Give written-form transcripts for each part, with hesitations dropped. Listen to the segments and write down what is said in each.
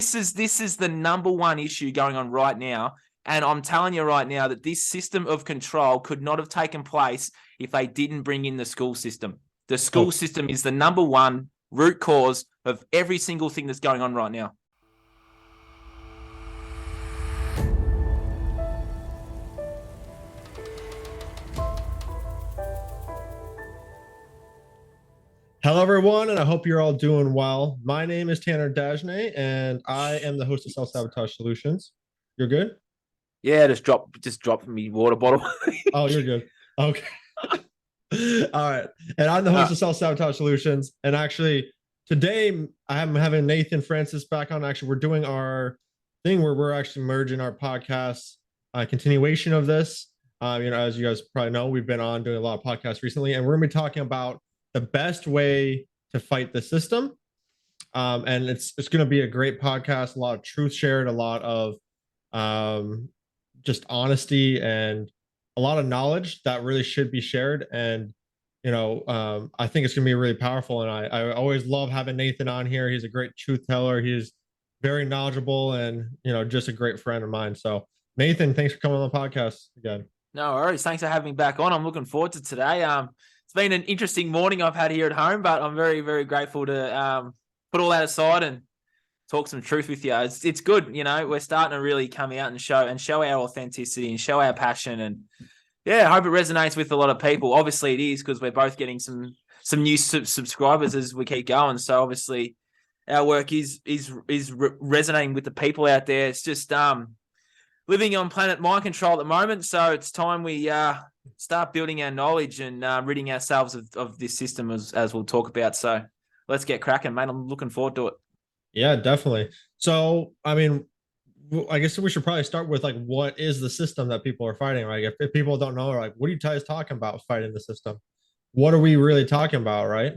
This is the number one issue going on right now. And I'm telling you right now that this system of control could not have taken place if they didn't bring in the school system. The school system is the number one root cause of every single thing that's going on right now. Hello, everyone, and I hope you're all doing well. My name is Tanner Dagenais, and I am the host of Sabotage Solutions. You're good? Yeah, just drop me water bottle. Oh, you're good. Okay. All right. And I'm the host of Sabotage Solutions. And actually, today I'm having Nathan Francis back on. Actually, we're doing our thing where we're actually merging our podcasts, continuation of this. As you guys probably know, we've been on doing a lot of podcasts recently, and we're going to be talking about the best way to fight the system. And it's going to be a great podcast, a lot of truth shared, a lot of just honesty, and a lot of knowledge that really should be shared. And I think it's going to be really powerful. And I always love having Nathan on here. He's a great truth teller. He's very knowledgeable, and just a great friend of mine. So Nathan, thanks for coming on the podcast again. No worries. Thanks for having me back on. I'm looking forward to today. It's been an interesting morning I've had here at home, but I'm very, very grateful to put all that aside and talk some truth with you. It's good. We're starting to really come out and show our authenticity and show our passion. And yeah, I hope it resonates with a lot of people. Obviously it is, because we're both getting some new subscribers as we keep going. So obviously our work is resonating with the people out there. It's just living on planet mind control at the moment. So it's time we start building our knowledge and ridding ourselves of this system as we'll talk about. So let's get cracking, mate. I'm looking forward to it. Yeah, definitely. So, I guess we should probably start with what is the system that people are fighting, right? If people don't know, what are you guys talking about fighting the system? What are we really talking about, right?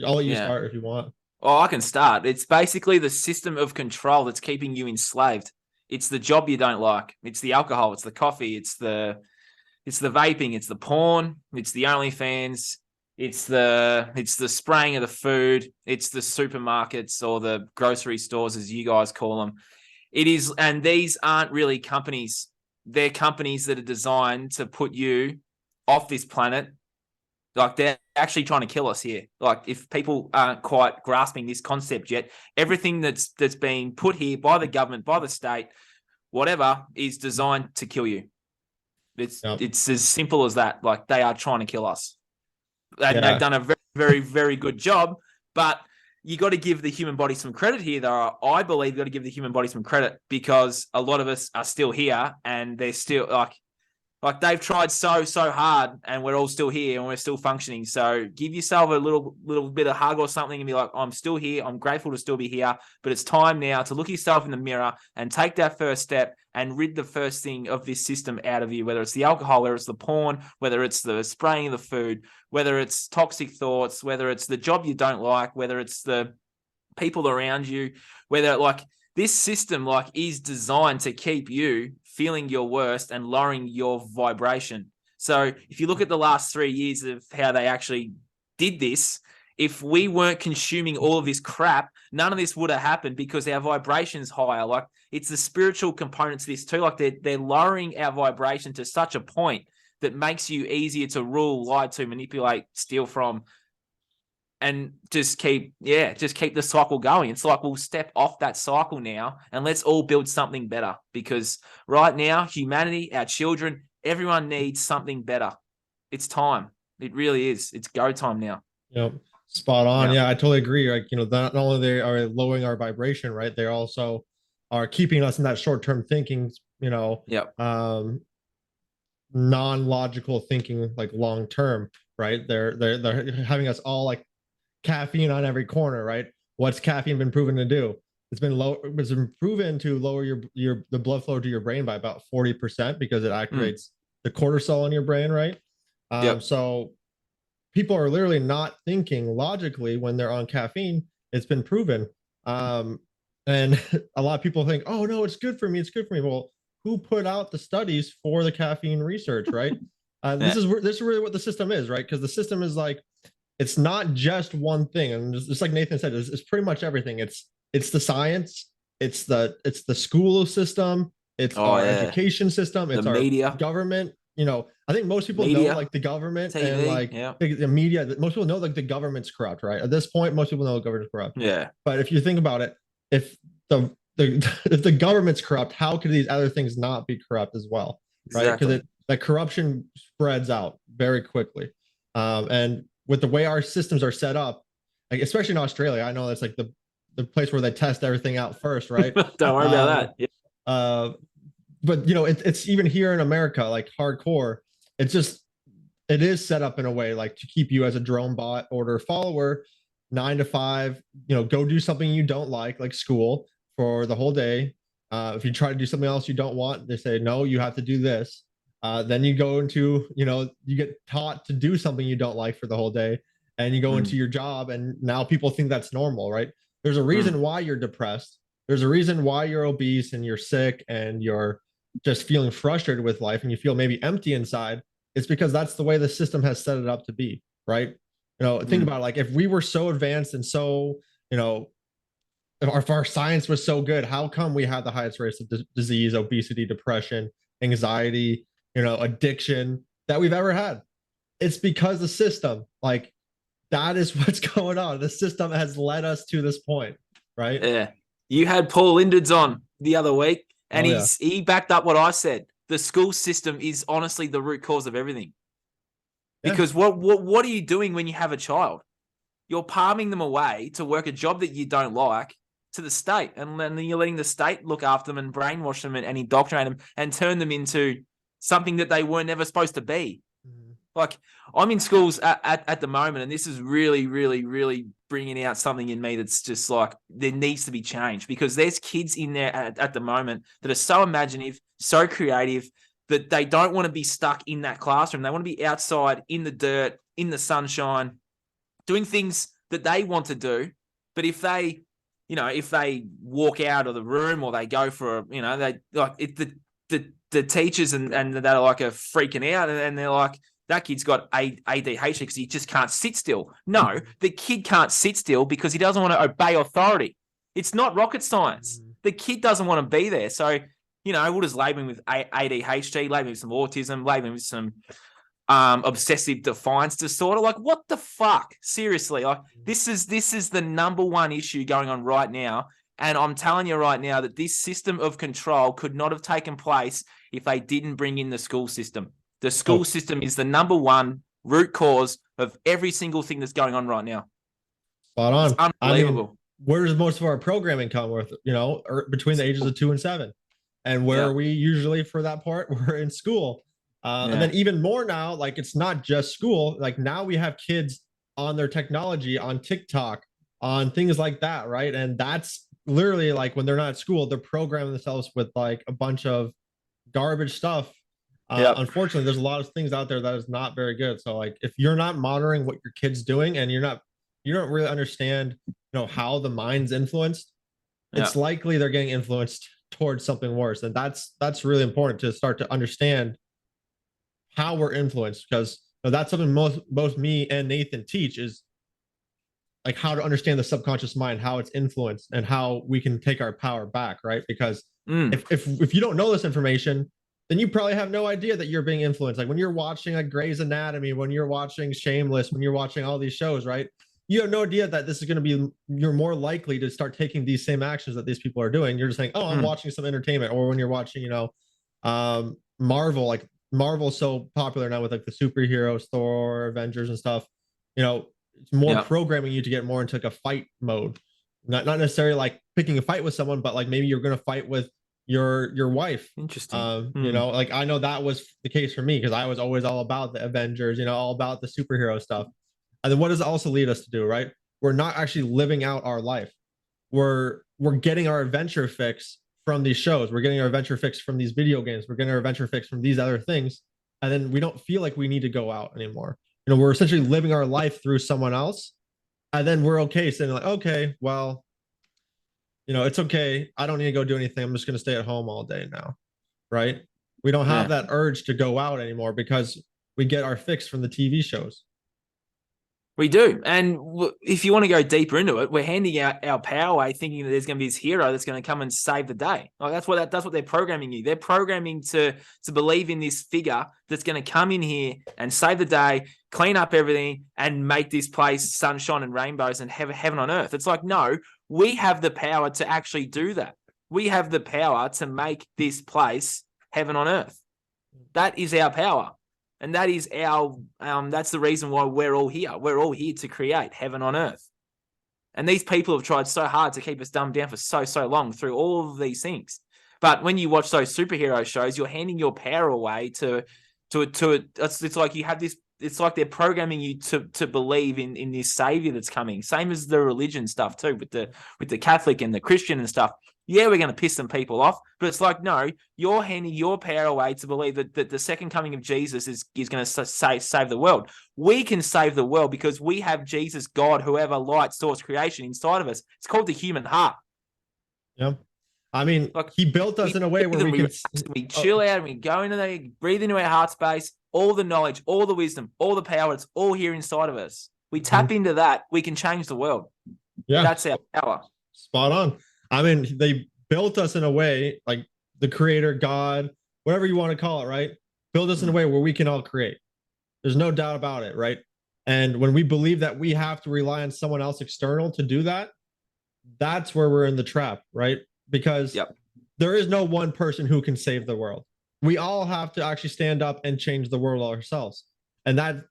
I'll let you start if you want. Oh, I can start. It's basically the system of control that's keeping you enslaved. It's the job you don't like. It's the alcohol. It's the coffee. It's the vaping. It's the porn. It's the OnlyFans. It's the spraying of the food. It's the supermarkets or the grocery stores, as you guys call them. It is, and these aren't really companies. They're companies that are designed to put you off this planet. They're actually trying to kill us here. If people aren't quite grasping this concept yet, everything that's been put here by the government, by the state, whatever, is designed to kill you. It's as simple as that. They are trying to kill us. And they've done a very, very, very good job. But you got to give the human body some credit here, though. I believe you got to give the human body some credit, because a lot of us are still here, and they're still they've tried so hard, and we're all still here and we're still functioning. So give yourself a little bit of hug or something and be like, I'm still here. I'm grateful to still be here, but it's time now to look yourself in the mirror and take that first step and rid the first thing of this system out of you, whether it's the alcohol, whether it's the porn, whether it's the spraying of the food, whether it's toxic thoughts, whether it's the job you don't like, whether it's the people around you, whether this system is designed to keep you feeling your worst and lowering your vibration. So if you look at the last 3 years of how they actually did this, if we weren't consuming all of this crap, none of this would have happened, because our vibration's higher. It's the spiritual components of this too. They're lowering our vibration to such a point that makes you easier to rule, lie to, manipulate, steal from, and just keep the cycle going. It's we'll step off that cycle now and let's all build something better, because right now, humanity, our children, everyone needs something better. It's time. It really is. It's go time now. Yep. Spot on. Yeah, I totally agree. Not only they are lowering our vibration, right? They also are keeping us in that short-term thinking, non-logical thinking, long-term, right? They're having us all caffeine on every corner, right? What's caffeine been proven to do? It's been proven to lower the blood flow to your brain by about 40%, because it activates the cortisol in your brain, right? So people are literally not thinking logically when they're on caffeine. It's been proven. And a lot of people think, oh no, it's good for me. It's good for me. Well, who put out the studies for the caffeine research, right? This is really what the system is, right? Because the system is it's not just one thing. And just like Nathan said, it's pretty much everything. It's the science, it's the school system, it's Oh our yeah, education system, the it's our media, government. I think most people know media, like the government and TV. like Yeah, the media. Most people know like the government's corrupt, right? At this point, most people know the government's corrupt. yeah, But if you think about it, if the if the government's corrupt, how could these other things not be corrupt as well, right? Because exactly. the corruption spreads out very quickly, and with the way our systems are set up, like especially in Australia, I know that's like the place where they test everything out first, right? Don't worry about Um, that. Yeah. uh, but it's even here in America, like hardcore. It's just it is set up in a way like to keep you as a drone bot order follower, 9 to 5. Go do something you don't like school for the whole day. If you try to do something else you don't want, they say no, you have to do this. Then you go into you get taught to do something you don't like for the whole day, and you go into Mm, your job, and now people think that's normal, right? There's a mm, reason why you're depressed. There's a reason why you're obese and you're sick and you're just feeling frustrated with life and you feel maybe empty inside. It's because that's the way the system has set it up to be, right? Think mm. about it, like if we were so advanced and so, if our science was so good, how come we had the highest rates of disease, obesity, depression, anxiety, addiction that we've ever had? It's because the system, like that is what's going on. The system has led us to this point, right? Yeah. You had Paul Lindards on the other week, and Oh yeah, he backed up what I said. The school system is honestly the root cause of everything. yeah. Because what are you doing when you have a child? You're palming them away to work a job that you don't like to the state, and then you're letting the state look after them and brainwash them and indoctrinate them and turn them into something that they were never supposed to be. Mhm. Like I'm in schools at the moment, and this is really, really, really bringing out something in me that's just like there needs to be change, because there's kids in there at the moment that are so imaginative, so creative, that they don't want to be stuck in that classroom. They want to be outside in the dirt, in the sunshine, doing things that they want to do. But if they walk out of the room or they go for, they like it, the teachers and they're like are freaking out, and they're like, that kid's got ADHD because he just can't sit still. No, the kid can't sit still because he doesn't want to obey authority. It's not rocket science. The kid doesn't want to be there. So, we'll just label him with ADHD, label him with some autism, label him with some obsessive defiance disorder. Like, what the fuck? Seriously, like this is the number one issue going on right now. And I'm telling you right now that this system of control could not have taken place if they didn't bring in the school system. The school system is the number one root cause of every single thing that's going on right now. Spot It's on. I mean, unbelievable. where does most of our programming come with, between the ages of 2 and 7? And where Yeah. are we usually for that part? We're in school. And then Yeah. even more now, like it's not just school. Like now we have kids on their technology, on TikTok, on things like that, right? And that's literally like when they're not at school, they're programming themselves with like a bunch of garbage stuff. Yep. Unfortunately, there's a lot of things out there that is not very good. So like if you're not monitoring what your kid's doing and you don't really understand, how the mind's influenced, it's Yeah. likely they're getting influenced towards something worse. And that's really important to start to understand how we're influenced, because that's something both me and Nathan teach is like how to understand the subconscious mind, how it's influenced, and how we can take our power back, right? Because Mm. if you don't know this information, then you probably have no idea that you're being influenced. Like when you're watching like Grey's Anatomy, when you're watching Shameless, when you're watching all these shows, right? You have no idea that this is going to be, you're more likely to start taking these same actions that these people are doing. You're just saying, oh, I'm Mm. watching some entertainment. Or when you're watching, Marvel, like Marvel's so popular now with like the superheroes, Thor, Avengers, and stuff. It's more Yeah. programming you to get more into like a fight mode. Not necessarily like picking a fight with someone, but like maybe you're going to fight with your wife. Interesting. Like I know that was the case for me because I was always all about the Avengers, all about the superhero stuff. And then what does it also lead us to do, right? We're not actually living out our life. We're getting our adventure fix from these shows. We're getting our adventure fix from these video games. We're getting our adventure fix from these other things. And then we don't feel like we need to go out anymore. We're essentially living our life through someone else. And then we're okay saying like, okay, well, it's okay. I don't need to go do anything. I'm just going to stay at home all day now. Right. We don't have Yeah. that urge to go out anymore because we get our fix from the TV shows. We do. And if you want to go deeper into it, we're handing out our power away thinking that there's going to be this hero that's going to come and save the day. Like that's what they're programming you. They're programming to believe in this figure that's going to come in here and save the day, clean up everything, and make this place sunshine and rainbows and heaven on earth. It's like, no, we have the power to actually do that. We have the power to make this place heaven on earth. That is our power. And that is that's the reason why we're all here. We're all here to create heaven on earth. And these people have tried so hard to keep us dumbed down for so long through all of these things. But when you watch those superhero shows, you're handing your power away to it's like you have this, it's like they're programming you to believe in this savior that's coming. Same as the religion stuff too, with the Catholic and the Christian and stuff. Yeah, we're going to piss some people off, but it's like, no, you're handing your power away to believe that the second coming of Jesus is going to save the world. We can save the world because we have Jesus, God, whoever, light, source, creation inside of us. It's called the human heart. Yeah. I mean, like, he built us in a way where we chill out and we go into there, breathe into our heart space, all the knowledge, all the wisdom, all the power. It's all here inside of us. We tap into that. We can change the world. Yeah. That's our power. Spot on. I mean, they built us in a way, like the creator, God, whatever you want to call it, right? Build us in a way where we can all create. There's no doubt about it, right? And when we believe that we have to rely on someone else external to do that, that's where we're in the trap, right? Because there is no one person who can save the world. We all have to actually stand up and change the world ourselves. And that,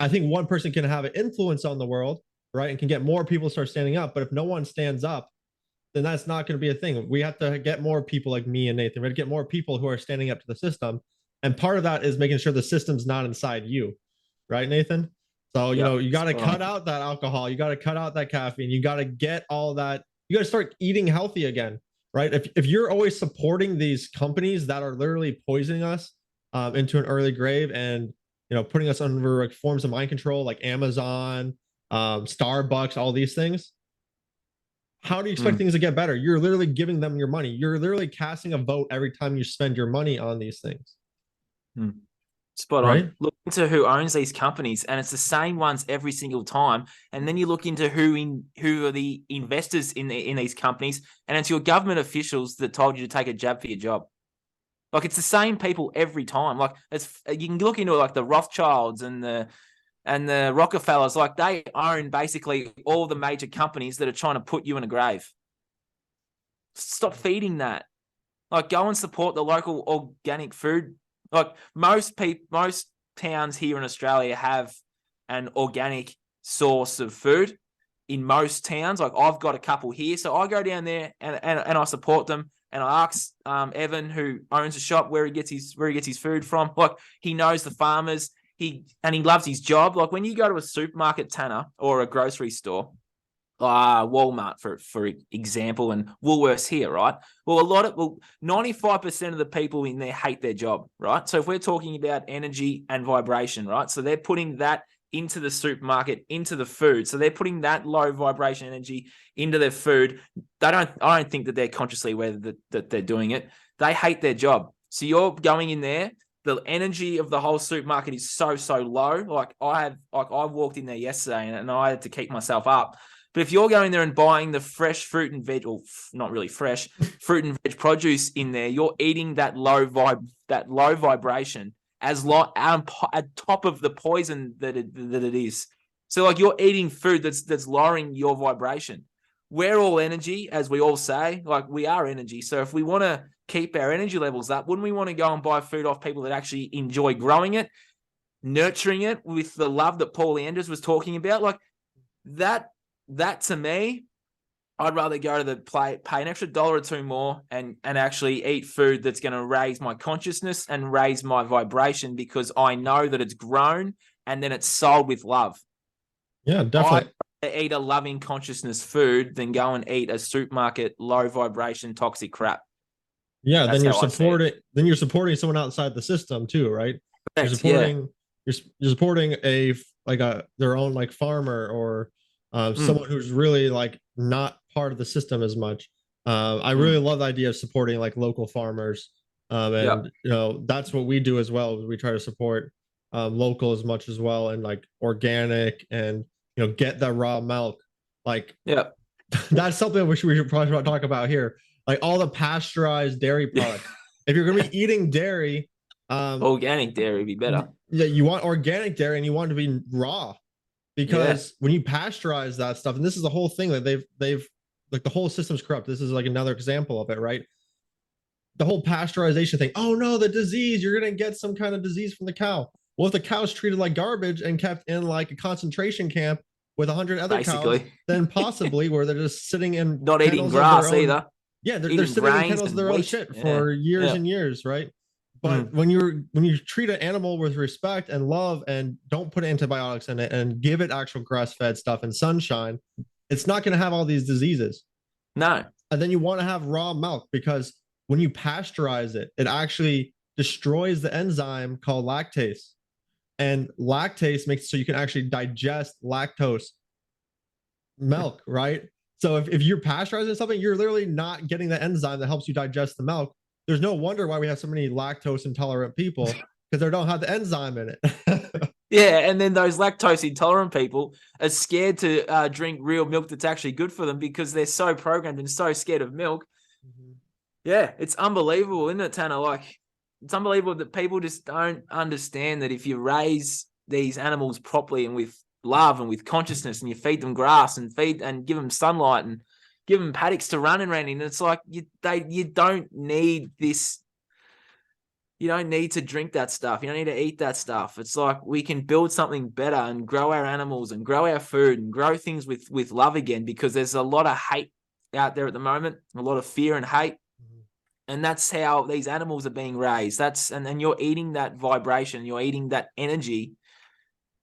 I think one person can have an influence on the world, right? And can get more people to start standing up. But if no one stands up, then that's not going to be a thing. We have to get more people like me and Nathan. We have to get more people who are standing up to the system. And part of that is making sure the system's not inside you. Right, Nathan? So, you know, you got to cut out that alcohol. You got to cut out that caffeine. You got to get all that. You got to start eating healthy again. Right? If you're always supporting these companies that are literally poisoning us into an early grave and, you know, putting us under like forms of mind control like Amazon, Starbucks, all these things, how do you expect things to get better? You're literally giving them your money. You're literally casting a vote every time you spend your money on these things. Spot on. Look into who owns these companies, and it's the same ones every single time. And then you look into who are the investors in these companies, and it's your government officials that told you to take a jab for your job. Like it's the same people every time. Like you can look into it, like the Rothschilds and the Rockefellers, like they own basically all the major companies that are trying to put you in a grave. Stop feeding that. Like go and support the local organic food. Like most towns here in Australia have an organic source of food. In most towns, like I've got a couple here, so I go down there and I support them. And I asked Evan, who owns a shop, where he gets his food from. Like he knows the farmers. He loves his job. Like when you go to a supermarket, Tanner, or a grocery store, Walmart for example, and Woolworths here, right? Well, 95% of the people in there hate their job, right? So if we're talking about energy and vibration, right? So they're putting that into the supermarket, into the food. So they're putting that low vibration energy into their food. I don't think that they're consciously aware that they're doing it. They hate their job. So you're going in there. The energy of the whole supermarket is so low. Like I walked in there yesterday and I had to keep myself up. But if you're going there and buying the fresh fruit and veg, or not really fresh, fruit and veg produce in there, you're eating that low vibration at top of the poison that it is. So like you're eating food that's lowering your vibration. We're all energy, as we all say. Like we are energy. So if we want to keep our energy levels up, wouldn't we want to go and buy food off people that actually enjoy growing it, nurturing it with the love that Paul Anders was talking about? Like that to me, I'd rather go to the pay an extra $1 or $2 more and actually eat food that's going to raise my consciousness and raise my vibration, because I know that it's grown and then it's sold with love. Yeah, definitely. I'd eat a loving consciousness food than go and eat a supermarket low vibration toxic crap. Yeah, then you're supporting someone outside the system too, right? Correct, you're supporting their own like farmer or someone who's really like not part of the system as much. I really love the idea of supporting like local farmers, and you know that's what we do as well. We try to support local as much as well, and like organic, and get that raw milk. Like Yeah. that's something we should probably talk about here. Like all the pasteurized dairy products. If you're gonna be eating dairy, Organic dairy would be better. yeah, you want organic dairy and you want it to be raw, because when you pasteurize that stuff, and this is the whole thing that they've like the whole system's corrupt. This is like another example of it, right? The whole pasteurization thing. Oh no, the disease, you're gonna get some kind of disease from the cow. Well, if the cow's treated like garbage and kept in like a concentration camp with 100 other cows, Basically. then possibly where they're just sitting in Not eating kennels of their grass own. either. Yeah, they're Eating sitting in grains kennels of and their own wheat. shit Yeah. for years Yeah. and years, right? But when you treat an animal with respect and love, and don't put antibiotics in it, and give it actual grass-fed stuff and sunshine, it's not going to have all these diseases. No. And then you want to have raw milk, because when you pasteurize it, it actually destroys the enzyme called lactase. And lactase makes it so you can actually digest lactose milk, right? So if you're pasteurizing something, you're literally not getting the enzyme that helps you digest the milk. There's no wonder why we have so many lactose intolerant people, because they don't have the enzyme in it. Yeah, and then those lactose intolerant people are scared to drink real milk that's actually good for them, because they're so programmed and so scared of milk. Yeah, it's unbelievable, isn't it, Tanner? Like, it's unbelievable that people just don't understand that if you raise these animals properly and with love and with consciousness, and you feed them grass and give them sunlight and give them paddocks to run around in, it's like you don't need this. You don't need to drink that stuff. You don't need to eat that stuff. It's like we can build something better and grow our animals and grow our food and grow things with love again, because there's a lot of hate out there at the moment, a lot of fear and hate. And that's how these animals are being raised. And then you're eating that vibration, you're eating that energy.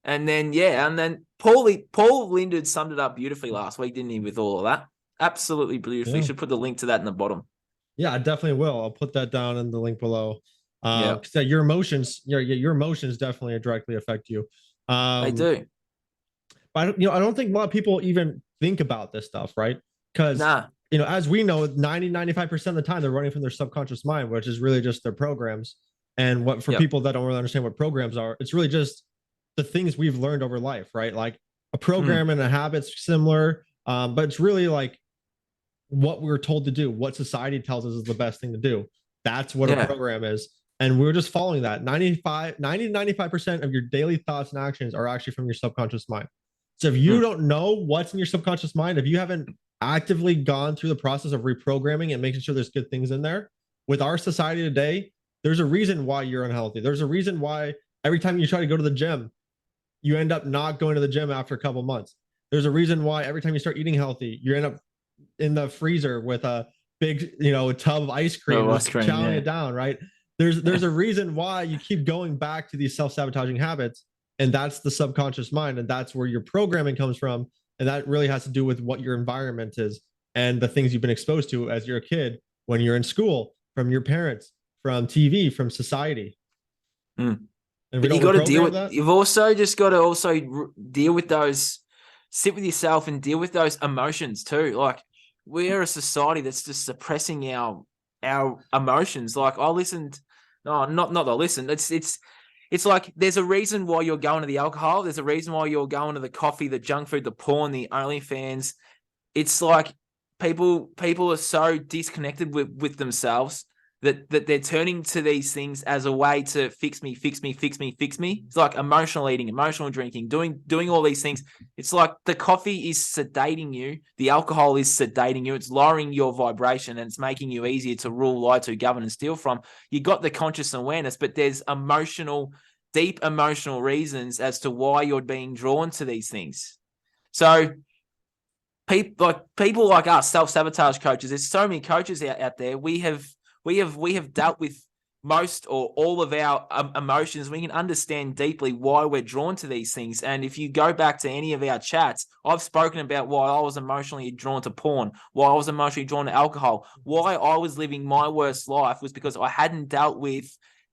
And then, Paul Lindard summed it up beautifully last week, didn't he, with all of that? Absolutely beautifully. Yeah. Should put the link to that in the bottom. Yeah, I definitely will. I'll put that down in the link below. Yeah. Because your emotions definitely directly affect you. They do. But I don't think a lot of people even think about this stuff, right? Because as we know, 95% of the time they're running from their subconscious mind, which is really just their programs. And what for people that don't really understand what programs are, it's really just the things we've learned over life, right? Like a program and a habit's similar, but it's really like what we're told to do, what society tells us is the best thing to do. That's what a program is. And we're just following that. 95% of your daily thoughts and actions are actually from your subconscious mind. So if you don't know what's in your subconscious mind, if you haven't actively gone through the process of reprogramming and making sure there's good things in there, with our society today, there's a reason why you're unhealthy. There's a reason why every time you try to go to the gym, you end up not going to the gym after a couple months. There's a reason why every time you start eating healthy, you end up in the freezer with a big, tub of ice cream, chowing it down, right? There's a reason why you keep going back to these self-sabotaging habits, and that's the subconscious mind, and that's where your programming comes from, and that really has to do with what your environment is and the things you've been exposed to as you're a kid, when you're in school, from your parents, from TV, from society. And but you got to deal with that. You've also just got to deal with those, sit with yourself and deal with those emotions too. Like, we're a society that's just suppressing our emotions. Like, I listened, no, not I listened. It's like there's a reason why you're going to the alcohol. There's a reason why you're going to the coffee, the junk food, the porn, the OnlyFans. It's like people are so disconnected with themselves that they're turning to these things as a way to fix me. It's like emotional eating, emotional drinking, doing all these things. It's like the coffee is sedating you. The alcohol is sedating you. It's lowering your vibration, and it's making you easier to rule, lie to, govern, and steal from. You got the conscious awareness, but there's deep emotional reasons as to why you're being drawn to these things. So people like us, self-sabotage coaches, there's so many coaches out there. We have dealt with most or all of our emotions. We can understand deeply why we're drawn to these things. And if you go back to any of our chats, I've spoken about why I was emotionally drawn to porn, why I was emotionally drawn to alcohol, why I was living my worst life was because I hadn't dealt with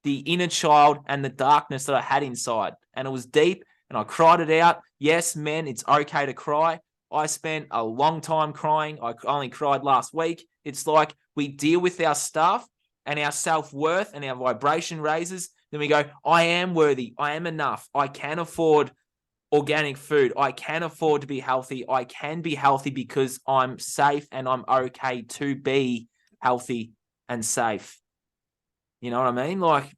the inner child and the darkness that I had inside. And it was deep, and I cried it out. Yes, men, it's okay to cry. I spent a long time crying. I only cried last week. It's like we deal with our stuff, and our self-worth and our vibration raises Then we go, I am worthy. I am enough. I can afford organic food. I can afford to be healthy. I can be healthy because I'm safe and I'm okay to be healthy and safe. You know what I mean? Like,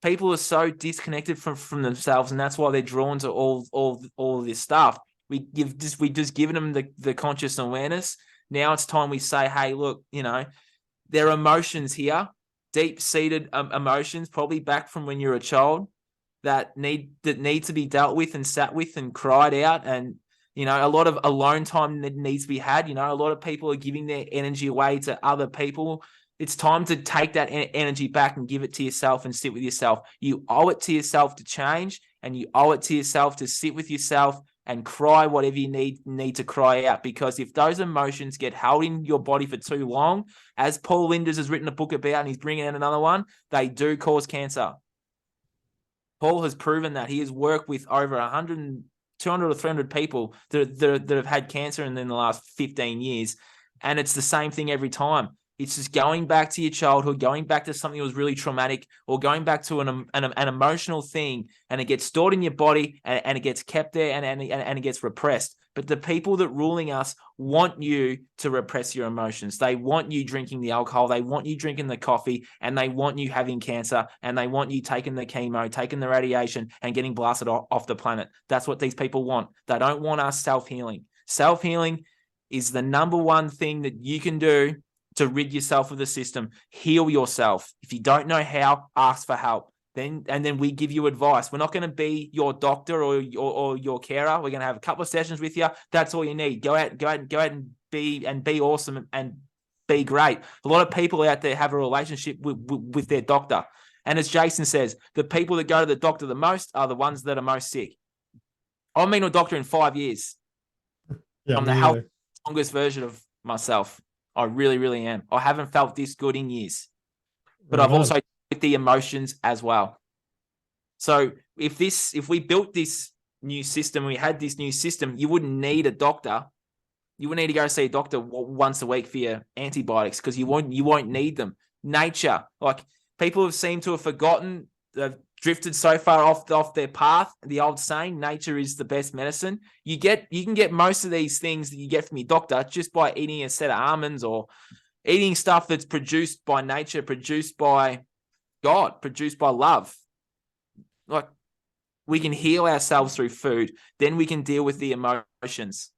people are so disconnected from themselves, and that's why they're drawn to all this stuff. We just given them the conscious awareness. Now it's time we say, hey, look, there are emotions here, deep-seated emotions, probably back from when you're a child, that need to be dealt with and sat with and cried out. And a lot of alone time that needs to be had. A lot of people are giving their energy away to other people. It's time to take that energy back and give it to yourself and sit with yourself. You owe it to yourself to change, and you owe it to yourself to sit with yourself and cry whatever you need to cry out. Because if those emotions get held in your body for too long, as Paul Linders has written a book about, and he's bringing out another one, they do cause cancer. Paul has proven that. He has worked with over 100, 200 or 300 people that have had cancer in the last 15 years. And it's the same thing every time. It's just going back to your childhood, going back to something that was really traumatic, or going back to an emotional thing, and it gets stored in your body, and it gets kept there, and it gets repressed. But the people that ruling us want you to repress your emotions. They want you drinking the alcohol. They want you drinking the coffee, and they want you having cancer, and they want you taking the chemo, taking the radiation, and getting blasted off the planet. That's what these people want. They don't want us self-healing. Self-healing is the number one thing that you can do to rid yourself of the system. Heal yourself. If you don't know how, ask for help. Then we give you advice. We're not going to be your doctor or your carer. We're going to have a couple of sessions with you. That's all you need. Go out and be awesome and be great. A lot of people out there have a relationship with their doctor. And as Jason says, the people that go to the doctor the most are the ones that are most sick. I've been to a doctor in 5 years. Yeah, I'm the strongest version of myself. I really, really am. I haven't felt this good in years. But I've also with the emotions as well. So if we built this new system, we had this new system, you wouldn't need a doctor. You wouldn't need to go see a doctor once a week for your antibiotics, because you won't need them. Nature, like, people seem to have forgotten, they've drifted so far off their path. The old saying, nature is the best medicine. You can get most of these things that you get from your doctor just by eating a set of almonds, or eating stuff that's produced by nature, produced by God, produced by love. Like, we can heal ourselves through food. Then we can deal with the emotions.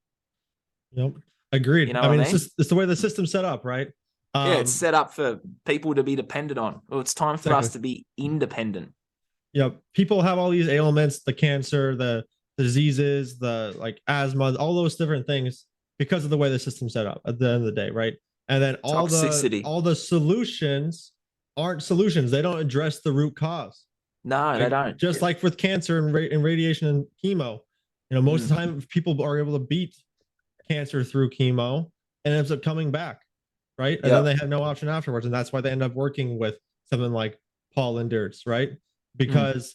Yep. Agreed. You know I mean, what I mean? it's the way the system's set up, right? It's set up for people to be dependent on. Well, it's time for us to be independent. Yeah. People have all these ailments, the cancer, the diseases, the like asthma, all those different things, because of the way the system's set up at the end of the day, right? And then all the solutions aren't solutions. They don't address the root cause. No, they don't. Just like with cancer and radiation and chemo, most of the time people are able to beat cancer through chemo and ends up coming back, right? And then they have no option afterwards, and that's why they end up working with something like Paul Linders, right? Because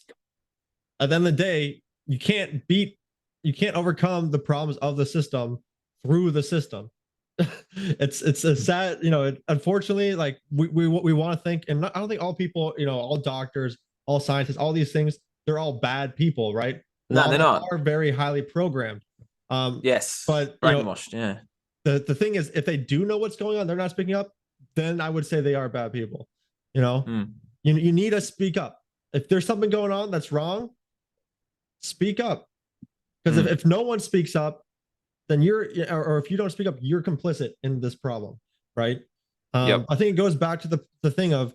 at the end of the day, you can't overcome the problems of the system through the system. It's a sad, unfortunately, like we want to think, and I don't think all people, all doctors, all scientists, all these things, they're all bad people, right? No, they're not. Are very highly programmed. Yes, but brainwashed. Yeah. The thing is, if they do know what's going on, they're not speaking up, then I would say they are bad people. You need to speak up. If there's something going on that's wrong, speak up. Because if no one speaks up, then or if you don't speak up, you're complicit in this problem, right? I think it goes back to the thing of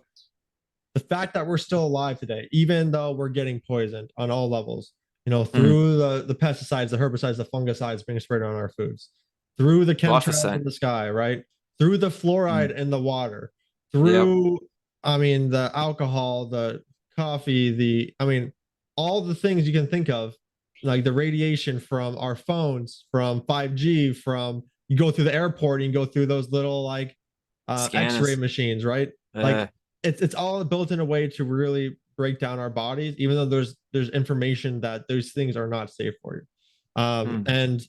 the fact that we're still alive today, even though we're getting poisoned on all levels, through the pesticides, the herbicides, the fungicides being sprayed on our foods, through the chemtrails in the sky, right? Through the fluoride in the water, through, the alcohol, the coffee, all the things you can think of, like the radiation from our phones, from 5G, from you go through the airport and you go through those little like X-ray machines, right? Like it's all built in a way to really break down our bodies, even though there's information that those things are not safe for you. And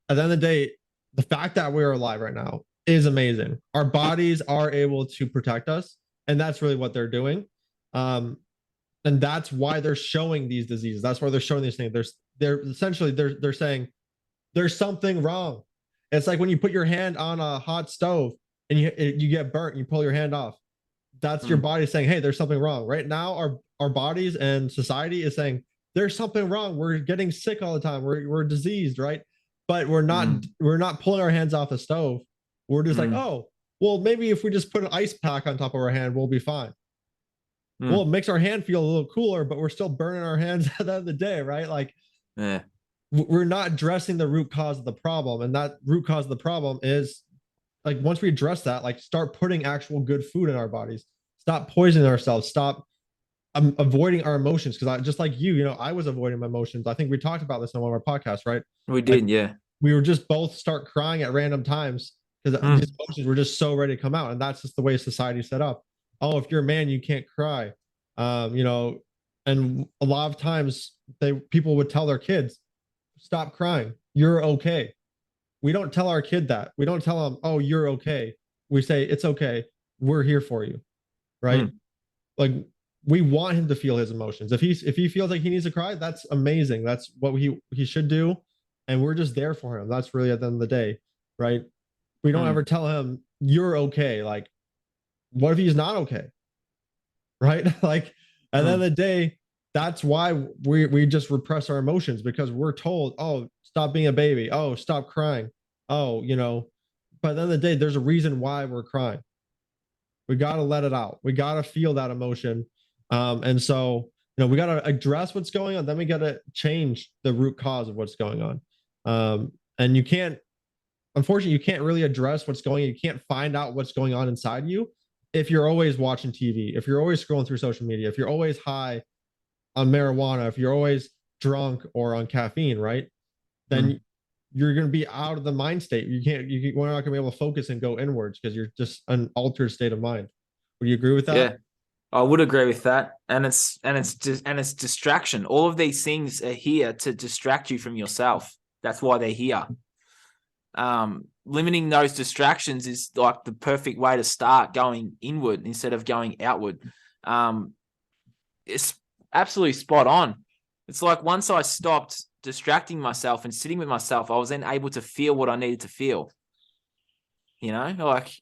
at the end of the day, the fact that we're alive right now is amazing. Our bodies are able to protect us, and that's really what they're doing. And that's why they're showing these diseases. That's why they're showing these things. They're essentially they're saying there's something wrong. It's like when you put your hand on a hot stove and you get burnt, you pull your hand off. That's your Mm, body saying, "Hey, there's something wrong." Right now, our bodies and society is saying there's something wrong. We're getting sick all the time. We're diseased, right? But mm, we're not pulling our hands off the stove. We're just like, mm, oh, well, maybe if we just put an ice pack on top of our hand, we'll be fine. Well, mm. it makes our hand feel a little cooler, but we're still burning our hands at the end of the day, right? Like Yeah. we're not addressing the root cause of the problem, and that root cause of the problem is like once we address that, like start putting actual good food in our bodies, stop poisoning ourselves, stop avoiding our emotions. Because I just like you know, I was avoiding my emotions. I think we talked about this on one of our podcasts, right? We Like did, yeah. we were just both start crying at random times because these Mm, emotions were just so ready to come out, and that's just the way society set up. Oh, if you're a man, you can't cry. You know, and a lot of times people would tell their kids, "Stop crying. You're okay." We don't tell our kid that. We don't tell them, "Oh, you're okay." We say, "It's okay. We're here for you." Right? mm, Like we want him to feel his emotions. If he feels like he needs to cry, that's amazing. That's what he should do, and we're just there for him. That's really at the end of the day, right? We don't mm. ever tell him you're okay. Like, what if he's not okay, right? Like at the end of Mm. the day, that's why we just repress our emotions because we're told, oh, stop being a baby. Oh, stop crying. Oh, you know. But at the end of the day, there's a reason why we're crying. We got to let it out. We got to feel that emotion. And so, you know, we got to address what's going on. Then we got to change the root cause of what's going on. And you can't, unfortunately, you can't really address what's going on. You can't find out what's going on inside you if you're always watching TV, if you're always scrolling through social media, if you're always high on marijuana, if you're always drunk or on caffeine, right? Then Mm. you're going to be out of the mind state. We're not going to be able to focus and go inwards because you're just an altered state of mind. Would you agree with that? Yeah. I would agree with that. And it's distraction. All of these things are here to distract you from yourself. That's why they're here. Limiting those distractions is like the perfect way to start going inward instead of going outward. It's absolutely spot on. It's like once I stopped distracting myself and sitting with myself, I was then able to feel what I needed to feel. You know, like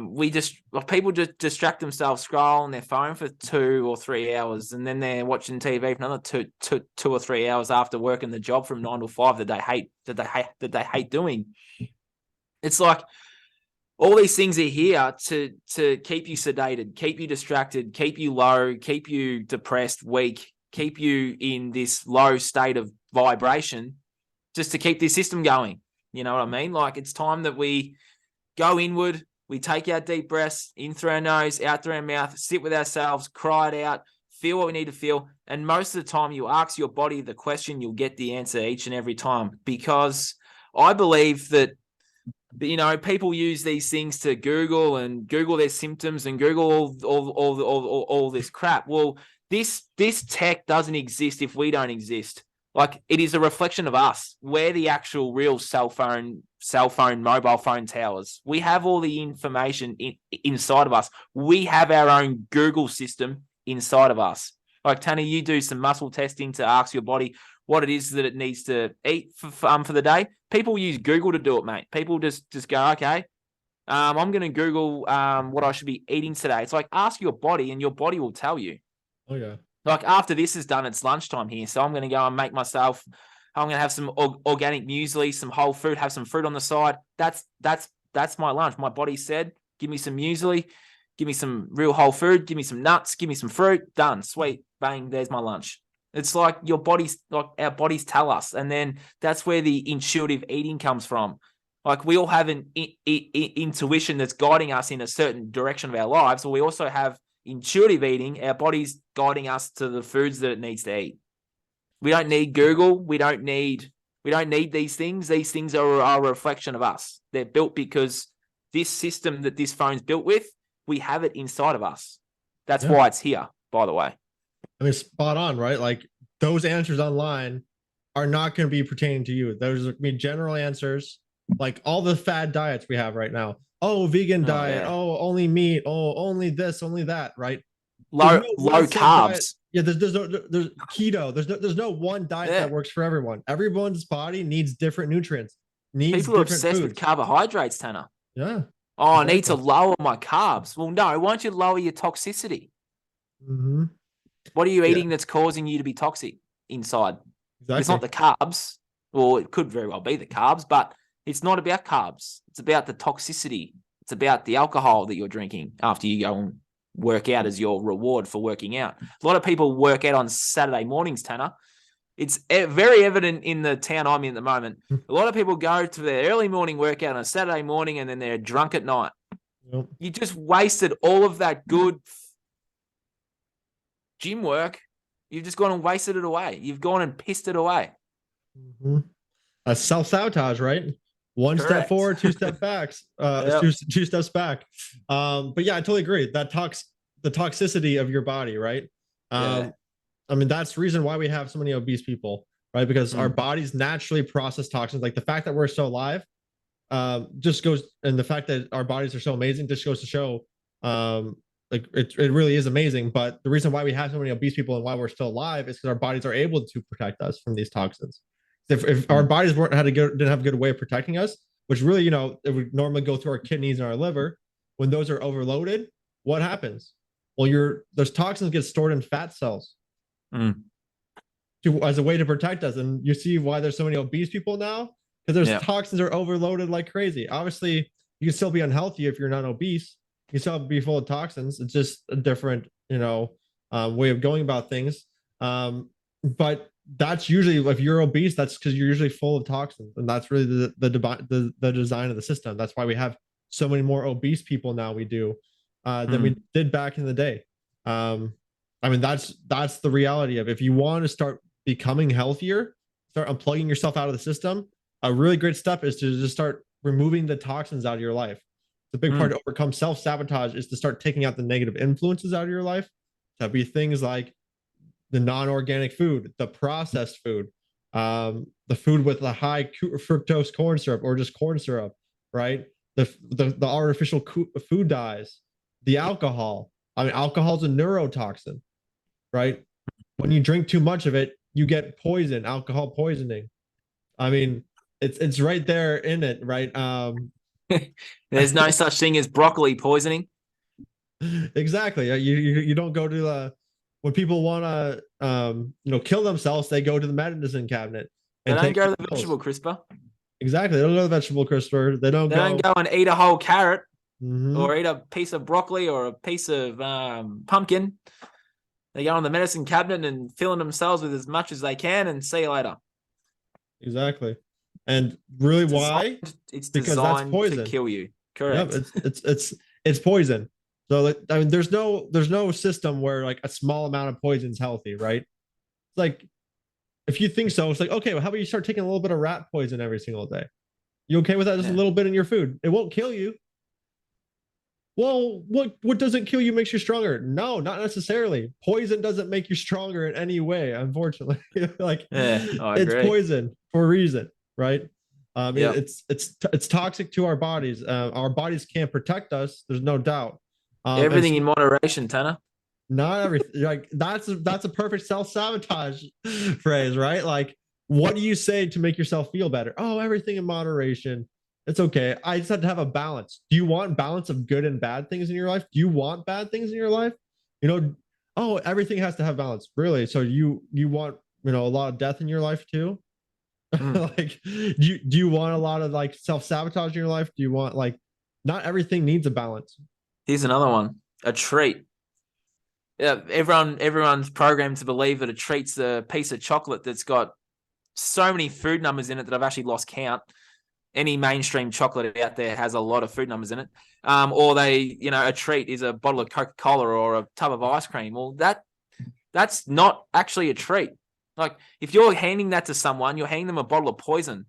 we just like people just distract themselves, scroll on their phone for 2 or 3 hours, and then they're watching TV for another 2 or 3 hours after working the job from 9 to 5 that they hate doing. It's like all these things are here to keep you sedated, keep you distracted, keep you low, keep you depressed, weak, keep you in this low state of vibration, just to keep this system going. You know what I mean? Like it's time that we go inward. We take our deep breaths in through our nose, out through our mouth, sit with ourselves, cry it out, feel what we need to feel. And most of the time, you ask your body the question, you'll get the answer each and every time. Because I believe that, you know, people use these things to Google their symptoms and Google all this crap. Well, this tech doesn't exist if we don't exist. Like it is a reflection of us. We're the actual real cell phone, mobile phone towers. We have all the information inside of us. We have our own Google system inside of us. Like Tanner, you do some muscle testing to ask your body what it is that it needs to eat for the day. People use Google to do it, mate. People just go, okay, I'm going to Google what I should be eating today. It's like ask your body, and your body will tell you. Oh yeah. Like after this is done, it's lunchtime here, so I'm going to go and make myself. I'm going to have some organic muesli, some whole fruit, have some fruit on the side. That's my lunch. My body said, give me some muesli, give me some real whole food, give me some nuts, give me some fruit. Done, sweet, bang. There's my lunch. It's like your bodies, like our bodies tell us, and then that's where the intuitive eating comes from. Like we all have an intuition that's guiding us in a certain direction of our lives, but we also have intuitive eating. Our body's guiding us to the foods that it needs to eat. We don't need Google. We don't need these things. These things are a reflection of us. They're built because this system that this phone's built with, we have it inside of us. That's Yeah. why it's here, by the way. I mean, spot on, right? Like those answers online are not going to be pertaining to you. Those are going to be general answers, like all the fad diets we have right now. Oh, vegan Oh diet. yeah. Oh, only meat. Oh, only this, only that, right? There's low no one low set diet. carbs. Yeah, there's keto. There's no one diet Yeah. that works for everyone. Everyone's body needs different nutrients, needs People are different obsessed with foods. carbohydrates, Tanner. Yeah, Oh, I need to exactly. lower my carbs. Well, no, why don't you lower your toxicity? Hmm. What are you Yeah, eating that's causing you to be toxic inside? If it's not exactly. the carbs, or it could very well be the carbs, but it's not about carbs. It's about the toxicity. It's about the alcohol that you're drinking after you go and work out as your reward for working out. A lot of people work out on Saturday mornings, Tanner. It's very evident in the town I'm in at the moment. A lot of people go to their early morning workout on a Saturday morning and then they're drunk at night. Yep. You just wasted all of that good gym work. You've just gone and wasted it away. You've gone and pissed it away. Mm-hmm. That's self-sabotage, right? One step Correct. forward, two step backs, Yep. two steps back. But yeah, I totally agree. The toxicity of your body, right? Yeah. I mean, that's the reason why we have so many obese people, right? Because our Mm. bodies naturally process toxins. Like the fact that we're so alive, just goes, and the fact that our bodies are so amazing just goes to show, like it really is amazing. But the reason why we have so many obese people and why we're still alive is because our bodies are able to protect us from these toxins. If our bodies weren't had a good didn't have a good way of protecting us, which really, it would normally go through our kidneys and our liver. When those are overloaded, what happens? Well, those toxins get stored in fat cells Mm. as a way to protect us. And you see why there's so many obese people now, because there's Yeah. toxins are overloaded like crazy. Obviously, you can still be unhealthy if you're not obese. You still be full of toxins. It's just a different, way of going about things. But that's usually, if you're obese, that's because you're usually full of toxins, and that's really the design of the system. That's why we have so many more obese people now we do than we did back in the day. I mean, that's the reality of it. If you want to start becoming healthier, start unplugging yourself out of the system. A really great step is to just start removing the toxins out of your life. The big part to overcome self-sabotage is to start taking out the negative influences out of your life. That'd be things like the non-organic food, the processed food, the food with the high fructose corn syrup or just corn syrup, right? The artificial food dyes, the alcohol. I mean, alcohol is a neurotoxin, right? When you drink too much of it, you get poison, alcohol poisoning. I mean, it's right there in it, right? There's no such thing as broccoli poisoning. Exactly. You don't go to when people want to kill themselves, they go to the medicine cabinet They and don't take go to the pills. vegetable crisper. Exactly. They don't go to the vegetable crisper. They don't They don't go and eat a whole carrot or eat a piece of broccoli or a piece of pumpkin. They go on the medicine cabinet and filling themselves with as much as they can and see you later. Exactly. And really, why? It's Because that's designed to poison. kill you. Yep, Correct. it's poison. So like, I mean, there's no system where like a small amount of poison is healthy, right? It's like if you think so, it's like, okay, well, how about you start taking a little bit of rat poison every single day? You okay with that? Just a little bit in your food. It won't kill you. Well, what doesn't kill you makes you stronger? No, not necessarily. Poison doesn't make you stronger in any way, unfortunately. Like I it's agree. poison for a reason, right? Yep. It's toxic to our bodies. Our bodies can't protect us. There's no doubt. Everything in moderation, Tanner. Not everything. Like that's a perfect self-sabotage phrase, right? Like, what do you say to make yourself feel better? Oh, everything in moderation. It's okay. I just have to have a balance. Do you want balance of good and bad things in your life? Do you want bad things in your life? Oh, everything has to have balance. Really? So you want, a lot of death in your life too? Like, do you want a lot of like self-sabotage in your life? Do you want like not everything needs a balance? Here's another one. A treat. Yeah, everyone's programmed to believe that a treat's a piece of chocolate that's got so many food numbers in it that I've actually lost count. Any mainstream chocolate out there has a lot of food numbers in it. Or a treat is a bottle of Coca-Cola or a tub of ice cream. Well, that's not actually a treat. Like, if you're handing that to someone, you're handing them a bottle of poison.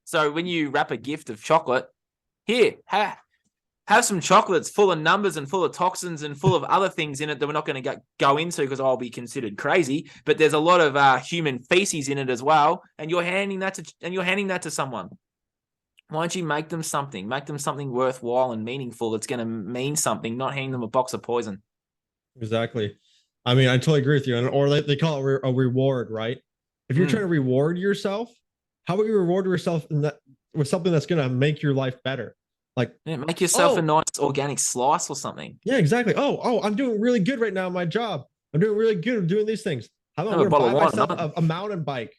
So when you wrap a gift of chocolate, here, have some chocolates full of numbers and full of toxins and full of other things in it that we're not going to go into because I'll be considered crazy. But there's a lot of human feces in it as well, and you're handing that to someone. Why don't you make them something worthwhile and meaningful that's going to mean something, not handing them a box of poison? Exactly. I mean, I totally agree with you. And or they call it a reward, right? If you're trying to Mm. reward yourself, how about you reward yourself in that with something that's gonna make your life better? Like, Yeah, make yourself a oh, nice organic slice or something. yeah, exactly. I'm doing really good right now in my job. I'm doing really good. I'm doing these things. How about I'm Have a gonna bottle buy of wine, myself no? a mountain bike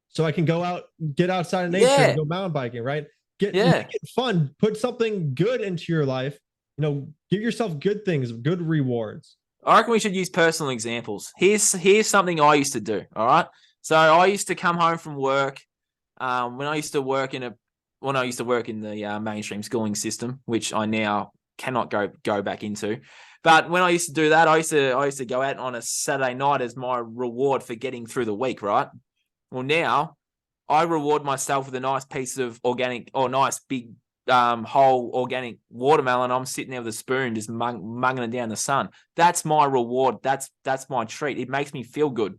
so I can go out, get outside of nature and Yeah, go mountain biking, right? Get make yeah. it fun. Put something good into your life. Give yourself good things, good rewards. I reckon we should use personal examples. Here's something I used to do. All right. So I used to come home from work. When I used to work in a when I used to work in the mainstream schooling system, which I now cannot go back into. But when I used to do that, I used to go out on a Saturday night as my reward for getting through the week. Right. Well, now I reward myself with a nice piece of organic or nice big whole organic watermelon. I'm sitting there with a spoon, just mugging it down the sun. That's my reward. That's my treat. It makes me feel good.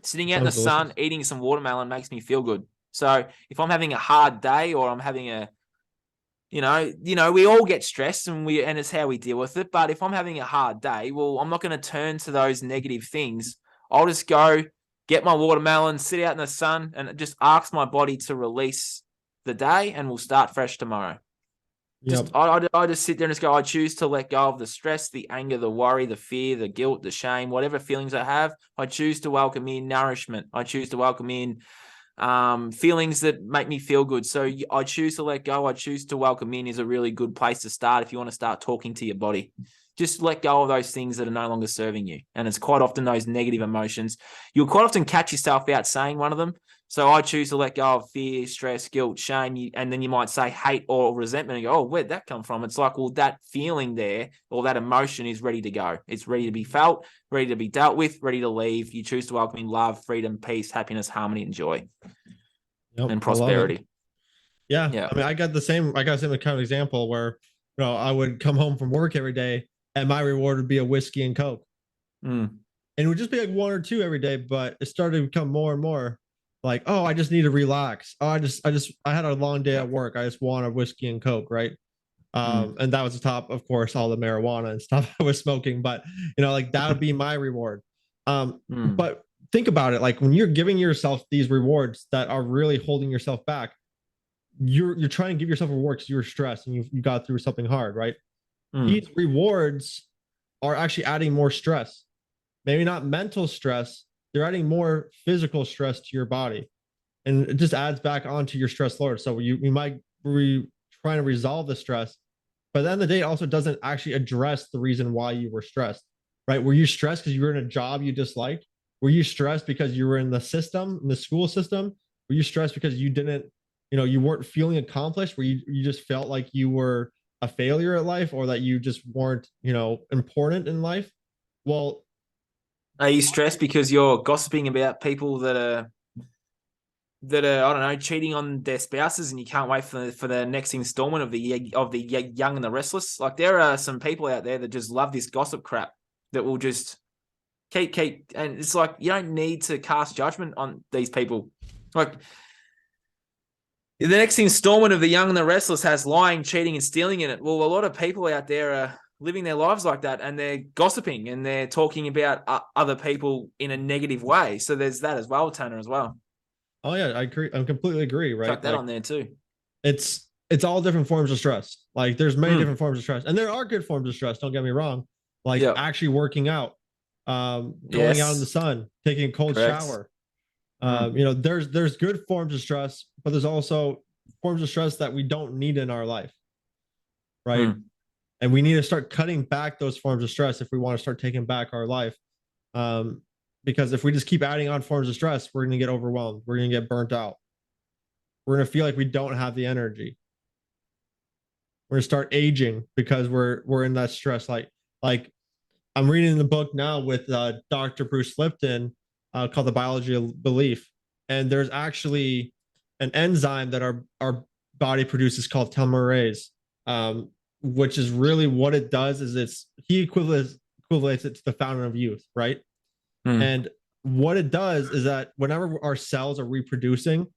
Sitting out in the Sounds sun, delicious. eating some watermelon makes me feel good. So if I'm having a hard day or I'm having we all get stressed and it's how we deal with it. But if I'm having a hard day, well, I'm not going to turn to those negative things. I'll just go get my watermelon, sit out in the sun, and just ask my body to release the day, and we'll start fresh tomorrow. Just Yep. I just sit there and just go. I choose to let go of the stress, the anger, the worry, the fear, the guilt, the shame, whatever feelings I have. I choose to welcome in nourishment. I choose to welcome in feelings that make me feel good. So I choose to let go. I choose to welcome in is a really good place to start if you want to start talking to your body. Just let go of those things that are no longer serving you. And it's quite often those negative emotions. You'll quite often catch yourself out saying one of them. So I choose to let go of fear, stress, guilt, shame, and then you might say hate or resentment and go, oh, where'd that come from? It's like, well, that feeling there or that emotion is ready to go. It's ready to be felt, ready to be dealt with, ready to leave. You choose to welcome in love, freedom, peace, happiness, harmony, and joy Yep. and I love it. prosperity. Yeah. Yeah. I mean, I got the same kind of example where, I would come home from work every day and my reward would be a whiskey and Coke. Mm. And it would just be like one or two every day, but it started to become more and more like, oh, I just need to relax. Oh, I had a long day at work. I just want a whiskey and Coke, right? Mm. And that was the top, of course, all the marijuana and stuff I was smoking, but like that would be my reward. Mm. But think about it, like when you're giving yourself these rewards that are really holding yourself back, you're trying to give yourself a reward because you're stressed and you got through something hard, right? Mm. These rewards are actually adding more stress, maybe not mental stress, they're adding more physical stress to your body. And it just adds back onto your stress load. So you might be trying to resolve the stress, but at the end of the day, it also doesn't actually address the reason why you were stressed, right? Were you stressed because you were in a job you disliked? Were you stressed because you were in the system, in the school system? Were you stressed because you didn't, you weren't feeling accomplished? Where you just felt like you were a failure at life or that you just weren't, important in life? Well, Are you stressed because you're gossiping about people that are I don't know cheating on their spouses and you can't wait for the next installment of the Young and the Restless? Like there are some people out there that just love this gossip crap that will just keep and it's like you don't need to cast judgment on these people. Like the next installment of the Young and the Restless has lying, cheating, and stealing in it. Well, a lot of people out there are living their lives like that, and they're gossiping and they're talking about other people in a negative way. So there's that as well, Tanner, as well. oh yeah, I agree. I completely agree, Chuck right? that Like on there too. it's all different forms of stress. Like there's many Mm. different forms of stress, and there are good forms of stress. Don't get me wrong. Like Yep. actually working out, going out in the Yes. sun, taking a cold Correct. shower. Mm. There's good forms of stress, but there's also forms of stress that we don't need in our life, right? Mm. And we need to start cutting back those forms of stress if we want to start taking back our life. Um, because if we just keep adding on forms of stress, we're going to get overwhelmed. We're going to get burnt out. We're going to feel like we don't have the energy. We're going to start aging because we're in that stress. Like I'm reading the book now with Dr. Bruce Lipton called The Biology of Belief, and there's actually an enzyme that our body produces called telomerase, which is really what it does. Is he equates it to the fountain of youth, right? Mm. And what it does is that whenever our cells are reproducing,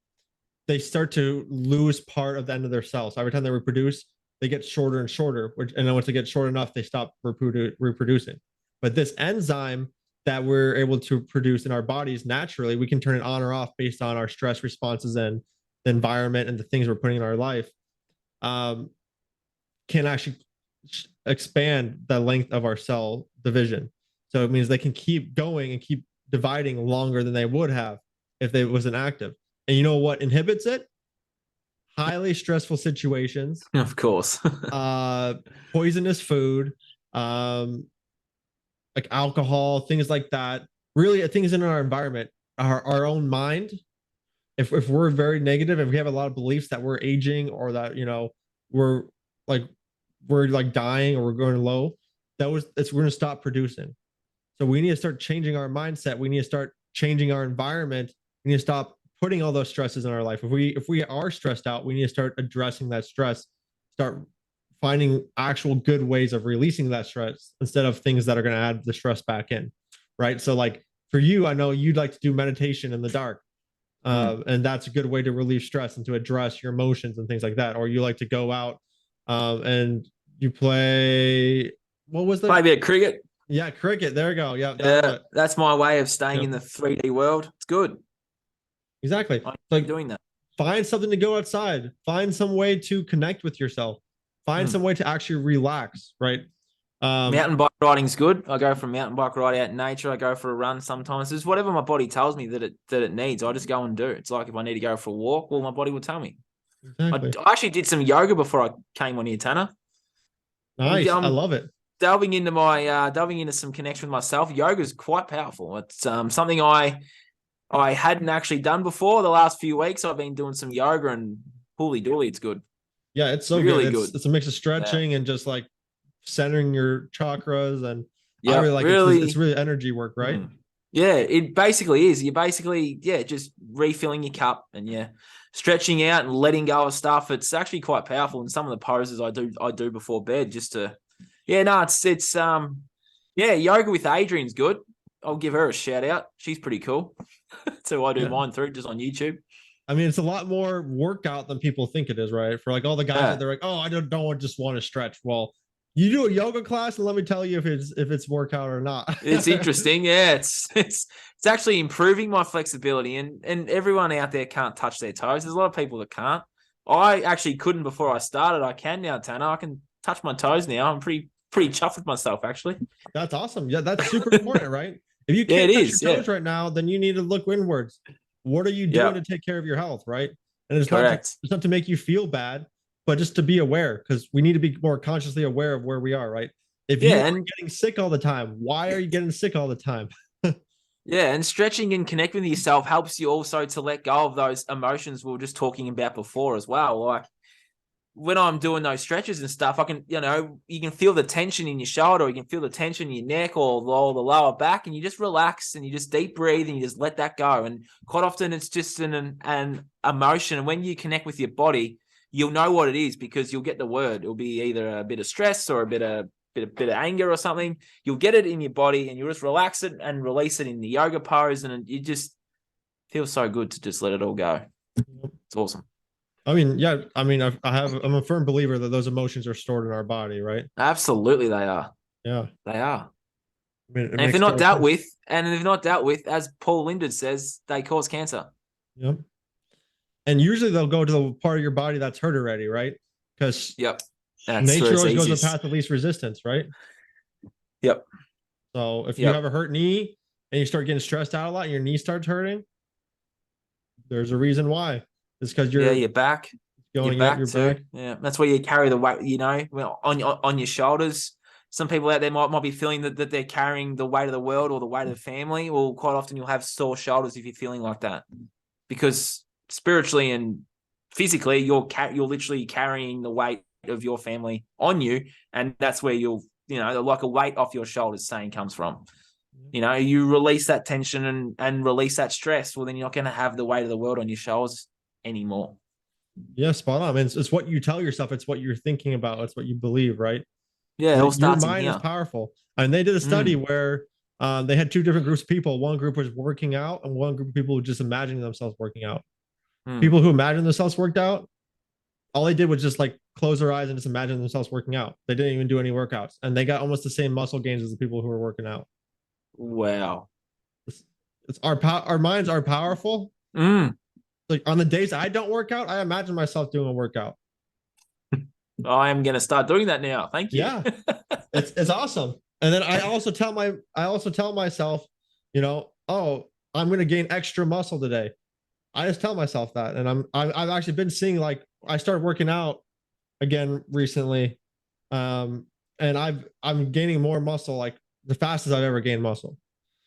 they start to lose part of the end of their cells. So every time they reproduce, they get shorter and shorter, and then once they get short enough, they stop reproducing. But this enzyme that we're able to produce in our bodies naturally, we can turn it on or off based on our stress responses and the environment and the things we're putting in our life, um, can actually expand the length of our cell division. So it means they can keep going and keep dividing longer than they would have if they wasn't active. And you know what inhibits it? Highly stressful situations, Of course. poisonous food, um, like alcohol, things like that. Really, things in our environment, our own mind. If we're very negative, if we have a lot of beliefs that we're aging or that we're like we're like dying or we're going low, we're going to stop producing. So we need to start changing our mindset. We need to start changing our environment. We need to stop putting all those stresses in our life. If we are stressed out, we need to start addressing that stress, start finding actual good ways of releasing that stress instead of things that are going to add the stress back in. Right. So like for you, I know you'd like to do meditation in the dark. And that's a good way to relieve stress and to address your emotions and things like that. Or you like to go out and you play, what was Play a bit of cricket. Yeah, cricket. There you go. Yeah, that's my way of staying in the 3D world. It's good. Exactly. I'm like doing that. Find something to go outside. Find some way to connect with yourself. Find some way to actually relax, right? Mountain bike riding's good. I go for a mountain bike ride out in nature. I go for a run sometimes. It's whatever my body tells me that it needs. I just go and do. It's like if I need to go for a walk, well, my body will tell me. Exactly. I actually did some yoga before I came on here, Tanner. Nice. I love it. Delving into some connection with myself. Yoga is quite powerful. It's something I hadn't actually done before. The last few weeks, I've been doing some yoga, and holy dooly, it's good. Yeah, it's so really good. It's a mix of stretching and just like centering your chakras, and I really like it. It's really energy work, right? Yeah, it basically is. You're basically just refilling your cup and stretching out and letting go of stuff. It's actually quite powerful. And some of the poses I do before bed just to it's yoga with Adrian's good. I'll give her a shout out. She's pretty cool. So I do mine through just on YouTube. I mean, it's a lot more workout than people think it is, right? For like all the guys that they're like, oh, I don't just want to stretch. Well, you do a yoga class and let me tell you if it's workout or not. It's interesting. Yeah, it's actually improving my flexibility, and everyone out there can't touch their toes. There's a lot of people that can't. I actually couldn't before I started. I can now, Tanner. I can touch my toes now. I'm pretty chuffed with myself, actually. That's awesome. Yeah, that's super important, right? If you can't touch your toes right now, then you need to look inwards. What are you doing to take care of your health, right? And it's not to make you feel bad, but just to be aware, because we need to be more consciously aware of where we are, right? If you're getting sick all the time, why are you getting sick all the time? And stretching and connecting with yourself helps you also to let go of those emotions we were just talking about before as well. Like when I'm doing those stretches and stuff, I can, you can feel the tension in your shoulder, or you can feel the tension in your neck or the lower back, and you just relax and you just deep breathe and you just let that go. And quite often it's just an emotion. And when you connect with your body, you'll know what it is because you'll get the word. It'll be either a bit of stress or a bit of anger or something. You'll get it in your body and you'll just relax it and release it in the yoga pose. And it just feels so good to just let it all go. It's awesome. I mean, I'm a firm believer that those emotions are stored in our body, right? Absolutely, they are. Yeah, they are. I mean, and if they're not dealt with, as Paul Lindard says, they cause cancer. Yep. And usually they'll go to the part of your body that's hurt already, right? Because nature always goes the path of least resistance, right? Yep. So if you have a hurt knee and you start getting stressed out a lot and your knee starts hurting, there's a reason why. It's because your back going your back your too. back. Yeah, that's where you carry the weight. On your shoulders. Some people out there might be feeling that they're carrying the weight of the world or the weight of the family. Well, quite often you'll have sore shoulders if you're feeling like that, because spiritually and physically you're literally carrying the weight of your family on you, and that's where you'll like a weight off your shoulders saying comes from. You release that tension and release that stress. Well, then you're not going to have the weight of the world on your shoulders anymore. Yeah, spot on. I mean, it's what you tell yourself. It's what you're thinking about. It's what you believe, right? Yeah, it all starts your mind is powerful. And they did a study where they had two different groups of people. One group was working out, and one group of people were just imagining themselves working out. People who imagined themselves worked out, all they did was just like close their eyes and just imagine themselves working out. They didn't even do any workouts, and they got almost the same muscle gains as the people who were working out. Wow. It's our minds are powerful. Mm. Like on the days I don't work out, I imagine myself doing a workout. I am going to start doing that now. Thank you. Yeah, it's awesome. And then I also tell myself, oh, I'm going to gain extra muscle today. I just tell myself that, and I've actually been seeing, like, I started working out again recently, and I'm gaining more muscle, like the fastest I've ever gained muscle.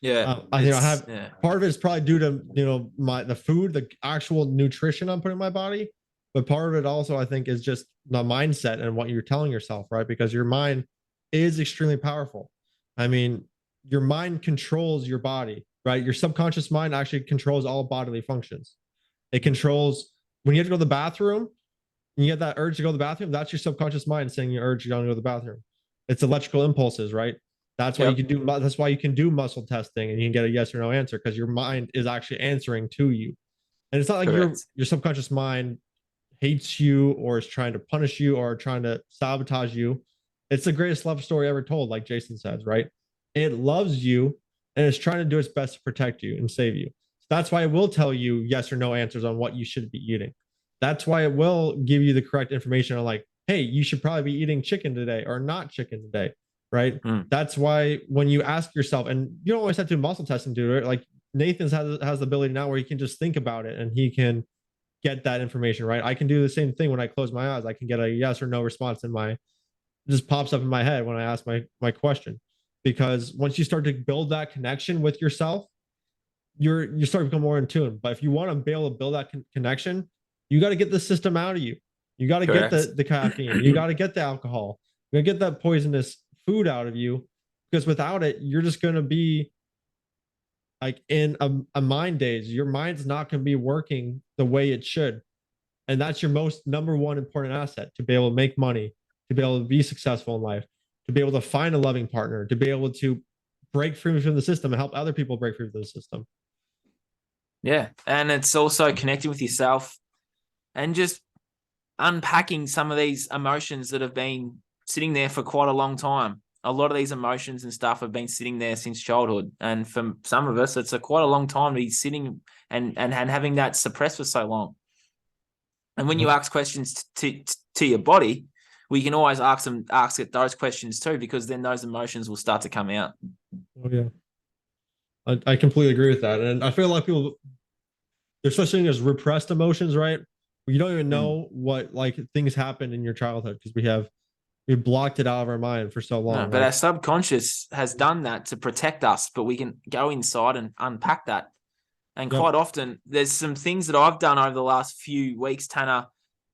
Yeah. I have part of it is probably due to the food, the actual nutrition I'm putting in my body, but part of it also I think is just the mindset and what you're telling yourself, right? Because your mind is extremely powerful. I mean, your mind controls your body, right? Your subconscious mind actually controls all bodily functions. It controls when you have to go to the bathroom, and you get that urge to go to the bathroom. That's your subconscious mind saying your urge to go to the bathroom. It's electrical impulses, right? That's why you can do. That's why you can do muscle testing, and you can get a yes or no answer because your mind is actually answering to you. And it's not like your subconscious mind hates you or is trying to punish you or trying to sabotage you. It's the greatest love story ever told, like Jason says, right? It loves you and it's trying to do its best to protect you and save you. So that's why it will tell you yes or no answers on what you should be eating. That's why it will give you the correct information on, like, hey, you should probably be eating chicken today or not chicken today, right? That's why when you ask yourself, and you don't always have to do muscle testing to do it, like Nathan's has the ability now where he can just think about it and he can get that information, right? I can do the same thing when I close my eyes. I can get a yes or no response in my, just pops up in my head when I ask my question. Because once you start to build that connection with yourself, you start to become more in tune. But if you want to be able to build that connection, you got to get the system out of you. You got to get the caffeine. You got to get the alcohol. You got to get that poisonous food out of you, because without it, you're just going to be like in a mind daze. Your mind's not going to be working the way it should. And that's your number one important asset, to be able to make money, to be able to be successful in life, to be able to find a loving partner, to be able to break free from the system and help other people break free from the system. Yeah. And it's also connecting with yourself and just unpacking some of these emotions that have been sitting there for quite a long time. A lot of these emotions and stuff have been sitting there since childhood. And for some of us, it's quite a long time to be sitting and having that suppressed for so long. And when you ask questions to your body, we can always ask it those questions too, because then those emotions will start to come out. Oh yeah, I completely agree with that. And I feel like people, there's such thing as repressed emotions, right? You don't even know what, like, things happened in your childhood because we blocked it out of our mind for so long. No, but our subconscious has done that to protect us, but we can go inside and unpack that. And quite often there's some things that I've done over the last few weeks, Tanner,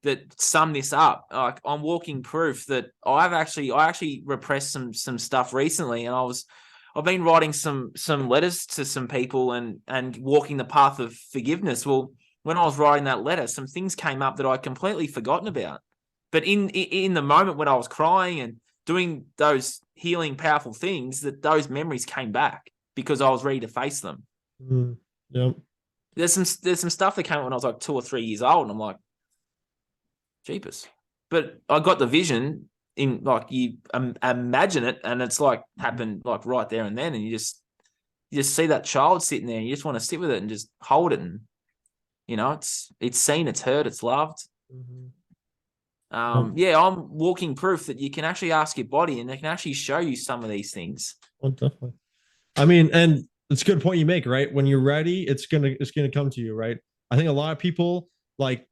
that sum this up. Like, I'm walking proof that I actually repressed some stuff recently, and I've been writing some letters to some people and walking the path of forgiveness. Well, when I was writing that letter, some things came up that I'd completely forgotten about. But in the moment when I was crying and doing those healing, powerful things, that those memories came back because I was ready to face them. Yep. There's some stuff that came out when I was like 2 or 3 years old, and I'm like, jeepers. But I got the vision in, like, you imagine it, and it's like happened like right there and then, and you just see that child sitting there, and you just want to sit with it and just hold it, and it's seen, it's heard, it's loved. Yeah, I'm walking proof that you can actually ask your body, and it can actually show you some of these things. Well, definitely. I mean, and it's a good point you make, right? When you're ready, it's gonna come to you, right? I think a lot of people like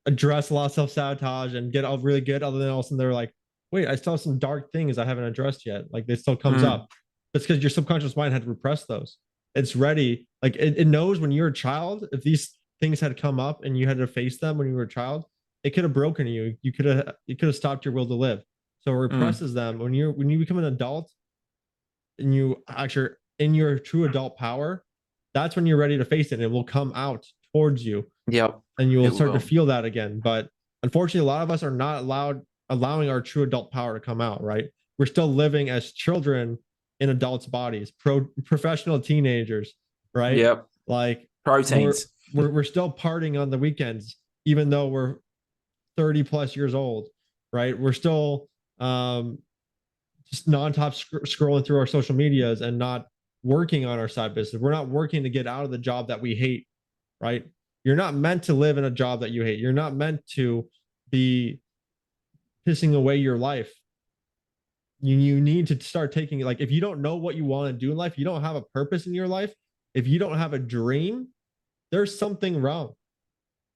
address a lot of self-sabotage and get out really good, other than all of a sudden they're like, wait, I still have some dark things I haven't addressed yet. Like, it still comes up. It's because your subconscious mind had to repress those. It's ready. Like, it knows when you're a child, if these things had come up and you had to face them when you were a child, it could have broken you. You could have stopped your will to live. So it represses them. When you become an adult and you actually in your true adult power, that's when you're ready to face it, and it will come out towards you. Yep. And you will start to feel that again. But unfortunately, a lot of us are not allowing our true adult power to come out, right? We're still living as children in adults' bodies, professional teenagers, right? Yep. Like, proteins. We're still partying on the weekends, even though we're 30 plus years old. right? We're still just non-stop scrolling through our social medias and not working on our side business. We're not working to get out of the job that we hate, right? You're not meant to live in a job that you hate. You're not meant to be pissing away your life. You need to start taking, like, if you don't know what you want to do in life, you don't have a purpose in your life, if you don't have a dream, there's something wrong.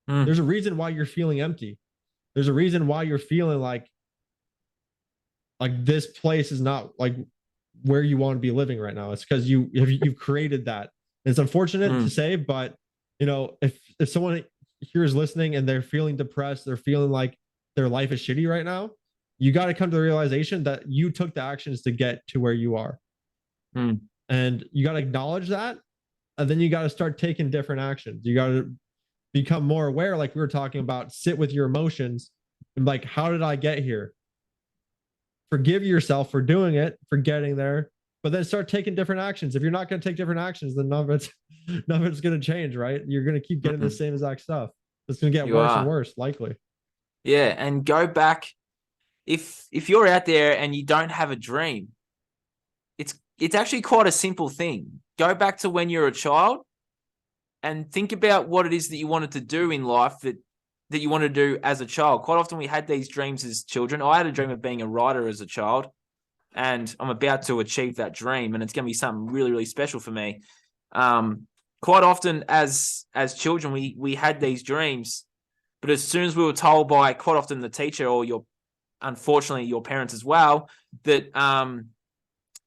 There's a reason why you're feeling empty. There's a reason why you're feeling like this place is not like where you want to be living right now. It's because you've created that. It's unfortunate to say, but you know, if someone here is listening and they're feeling depressed, they're feeling like their life is shitty right now, you got to come to the realization that you took the actions to get to where you are. And you got to acknowledge that. And then you got to start taking different actions. You got to become more aware, like we were talking about, sit with your emotions and like, how did I get here? Forgive yourself for doing it, for getting there, but then start taking different actions. If you're not going to take different actions, then none of it's going to change, right? You're going to keep getting the same exact stuff. It's going to get worse and worse, likely. Yeah, and go back. If you're out there and you don't have a dream, it's actually quite a simple thing. Go back to when you're a child and think about what it is that you wanted to do in life that you want to do as a child. Quite often we had these dreams as children. I had a dream of being a writer as a child, and I'm about to achieve that dream, and it's going to be something really, really special for me. Quite often as children, we had these dreams, but as soon as we were told by quite often the teacher or unfortunately your parents as well, that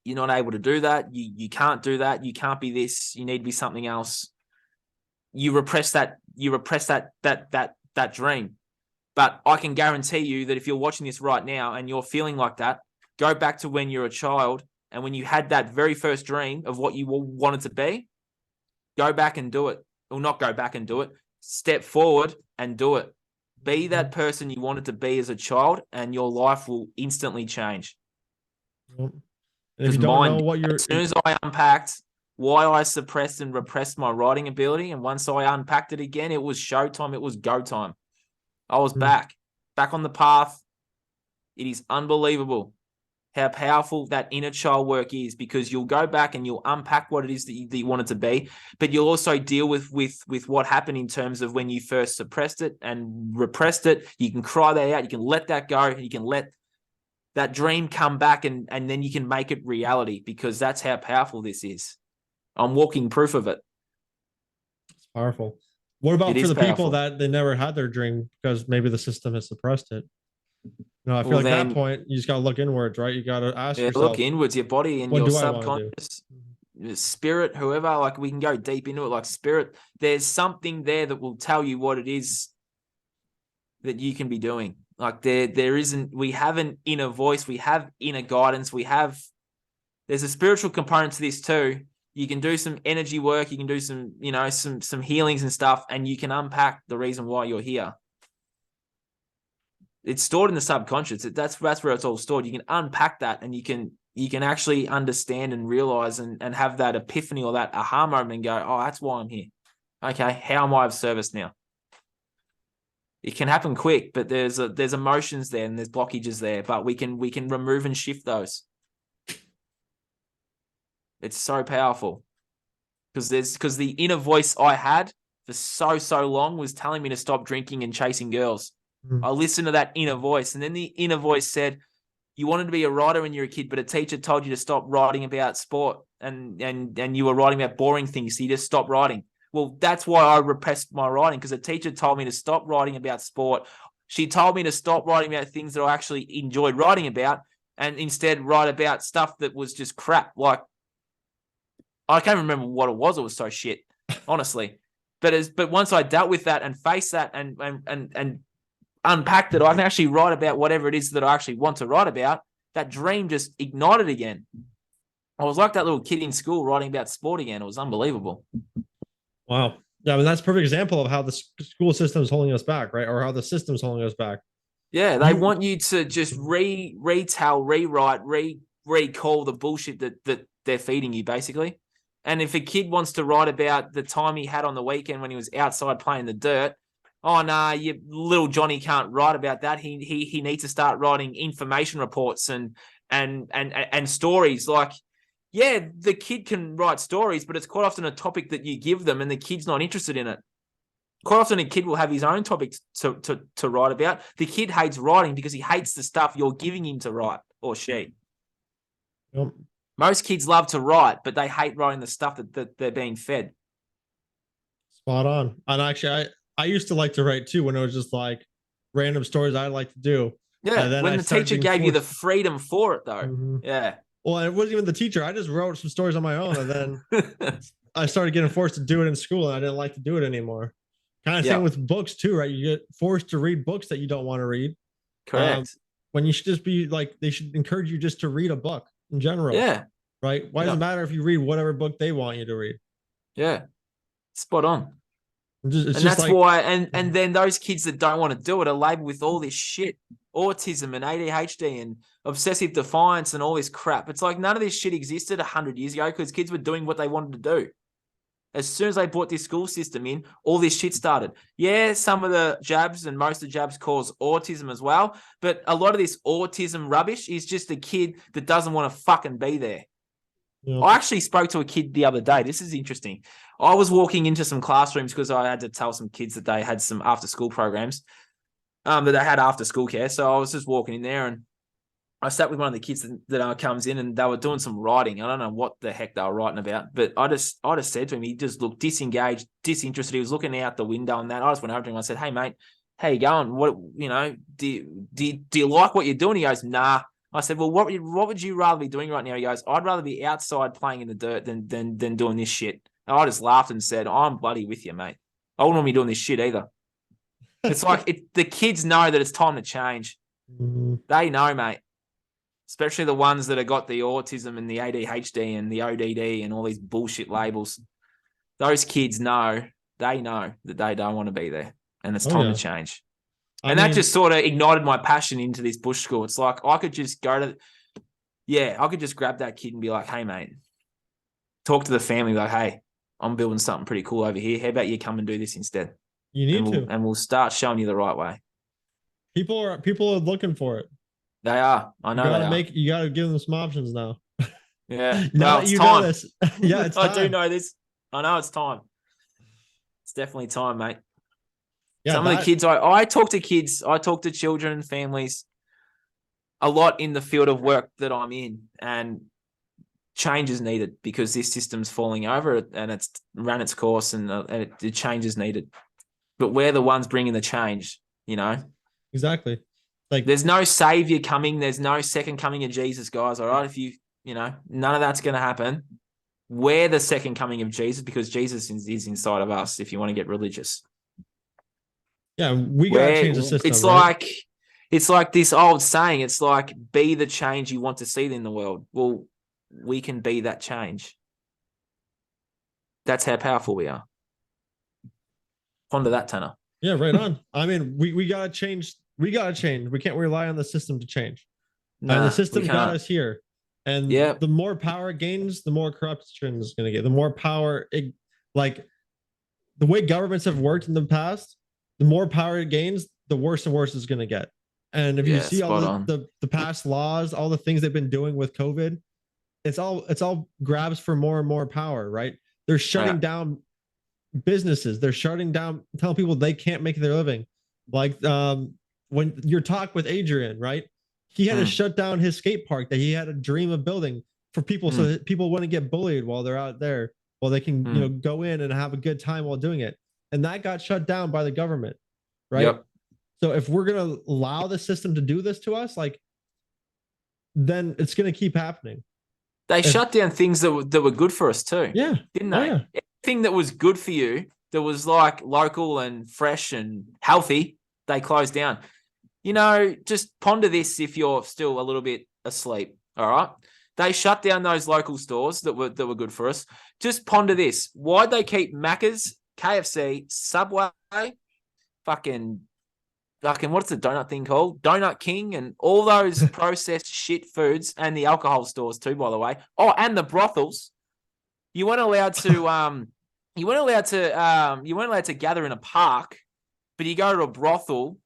you're not able to do that, you can't do that, you can't be this, you need to be something else. You repress that dream. But I can guarantee you that if you're watching this right now and you're feeling like that, go back to when you're a child and when you had that very first dream of what you wanted to be, go back and do it. Or not go back and do it. Step forward and do it. Be that person you wanted to be as a child, and your life will instantly change. And if you don't know what as soon as I unpacked why I suppressed and repressed my writing ability, and once I unpacked it again, it was showtime. It was go time. I was back on the path. It is unbelievable how powerful that inner child work is, because you'll go back and you'll unpack what it is that you want it to be, but you'll also deal with what happened in terms of when you first suppressed it and repressed it. You can cry that out. You can let that go. You can let that dream come back, and then you can make it reality, because that's how powerful this is. I'm walking proof of it. It's powerful. What about for the people that they never had their dream because maybe the system has suppressed it? No, I feel like at that point, you just got to look inwards, right? You got to ask yourself. Look inwards, your body and your subconscious, spirit, whoever, like we can go deep into it, like spirit. There's something there that will tell you what it is that you can be doing. Like there isn't, we have an inner voice, we have inner guidance, there's a spiritual component to this too. You can do some energy work, you can do some, some healings and stuff, and you can unpack the reason why you're here. It's stored in the subconscious. That's where it's all stored. You can unpack that, and you can actually understand and realize and have that epiphany or that aha moment and go, oh, that's why I'm here. Okay, how am I of service now? It can happen quick, but there's emotions there and there's blockages there, but we can remove and shift those. It's so powerful because the inner voice I had for so long was telling me to stop drinking and chasing girls. I listened to that inner voice, and then the inner voice said, you wanted to be a writer when you were a kid, but a teacher told you to stop writing about sport, and you were writing about boring things, so you just stopped writing. Well, that's why I repressed my writing, because a teacher told me to stop writing about sport. She told me to stop writing about things that I actually enjoyed writing about, and instead write about stuff that was just crap. Like, I can't remember what it was. It was so shit, honestly. But once I dealt with that and faced that and unpacked it, I can actually write about whatever it is that I actually want to write about. That dream just ignited again. I was like that little kid in school writing about sport again. It was unbelievable. Wow. Yeah, I mean, that's a perfect example of how the school system is holding us back, right? Or how the system's holding us back. Yeah, they want you to just retell, rewrite, recall the bullshit that they're feeding you, basically. And if a kid wants to write about the time he had on the weekend when he was outside playing the dirt, oh nah, you little Johnny can't write about that. He needs to start writing information reports and stories. Like, yeah, the kid can write stories, but it's quite often a topic that you give them and the kid's not interested in it. Quite often a kid will have his own topic to write about. The kid hates writing because he hates the stuff you're giving him to write, or she. Yep. Most kids love to write, but they hate writing the stuff that they're being fed. Spot on. And actually, I used to like to write too when it was just like random stories I like to do. Yeah, And then when I the started teacher being gave you the forced- freedom for it, though. Mhm. Yeah. Well, it wasn't even the teacher. I just wrote some stories on my own, and then I started getting forced to do it in school, and I didn't like to do it anymore. Kind of Yeah. same with books too, right? You get forced to read books that you don't want to read. Correct. When you should just be like, they should encourage you just to read a book in general. Yeah. Right? Why does it matter if you read whatever book they want you to read? Yeah. Spot on. It's And just that's like, why, and then those kids that don't want to do it are labeled with all this shit, autism and ADHD and obsessive defiance and all this crap. It's like none of this shit existed 100 years ago because kids were doing what they wanted to do. As soon as they brought this school system in, all this shit started. Yeah, some of the jabs and most of the jabs cause autism as well, but a lot of this autism rubbish is just a kid that doesn't want to fucking be there. you know, I actually spoke to a kid the other day. This is interesting. I was walking into some classrooms because I had to tell some kids that they had some after school programs, that they had after school care. So I was just walking in there and I sat with one of the kids that comes in and they were doing some writing. I don't know what the heck they were writing about, but I just said to him, he just looked disengaged, disinterested. He was looking out the window and that. I just went over to him. I said, "Hey mate, how you going? What, do you like what you're doing?" He goes, "Nah." I said, "Well, what would you rather be doing right now?" He goes, "I'd rather be outside playing in the dirt than doing this shit." And I just laughed and said, "I'm bloody with you, mate. I wouldn't want to be doing this shit either." It's like the kids know that it's time to change. They know, mate. Especially the ones that have got the autism and the ADHD and the ODD and all these bullshit labels. Those kids know, they know that they don't want to be there and it's time to change. And that just sort of ignited my passion into this bush school. It's like I could just I could just grab that kid and be like, "Hey, mate," talk to the family like, "Hey, I'm building something pretty cool over here. How about you come and do this instead?" You need to. And we'll start showing you the right way. People are looking for it. They are. I know you gotta give them some options now. Yeah. Now it's you time. know this. Yeah, it's time. I do know this. I know it's time. It's definitely time, mate. Yeah, some of the kids, I talk to kids, I talk to children and families a lot in the field of work that I'm in, and change is needed because this system's falling over and it's run its course and the change is needed. But we're the ones bringing the change, Exactly. Like, there's no savior coming. There's no second coming of Jesus, guys. All right. If none of that's going to happen. We're the second coming of Jesus because Jesus is inside of us. If you want to get religious. Yeah. We got to change the system. It's like this old saying. It's like, be the change you want to see in the world. Well, we can be that change. That's how powerful we are. Ponder that, Tanner. Yeah, right on. I mean, we got to change. We got to change. We can't rely on the system to change. And the system got us here. And the more power it gains, the more corruption is going to get. The more power, like the way governments have worked in the past, the more power it gains, the worse and worse it's going to get. And if you see all the past laws, all the things they've been doing with COVID, it's all grabs for more and more power, right? They're shutting down businesses. They're shutting down, telling people they can't make their living. Like when your talk with Adrian, right? He had to shut down his skate park that he had a dream of building for people so that people wouldn't get bullied while they're out there, while they can go in and have a good time while doing it. And that got shut down by the government, right? Yep. So if we're going to allow the system to do this to us, like, then it's going to keep happening. They shut down things that were good for us too. Yeah. Didn't they? Yeah. Everything that was good for you, that was like local and fresh and healthy, they closed down. Just ponder this if you're still a little bit asleep. All right. They shut down those local stores that were good for us. Just ponder this. Why'd they keep Macca's, KFC, Subway, fucking what's the donut thing called? Donut King and all those processed shit foods, and the alcohol stores too, by the way. Oh, and the brothels. You weren't allowed to gather in a park but you go to a brothel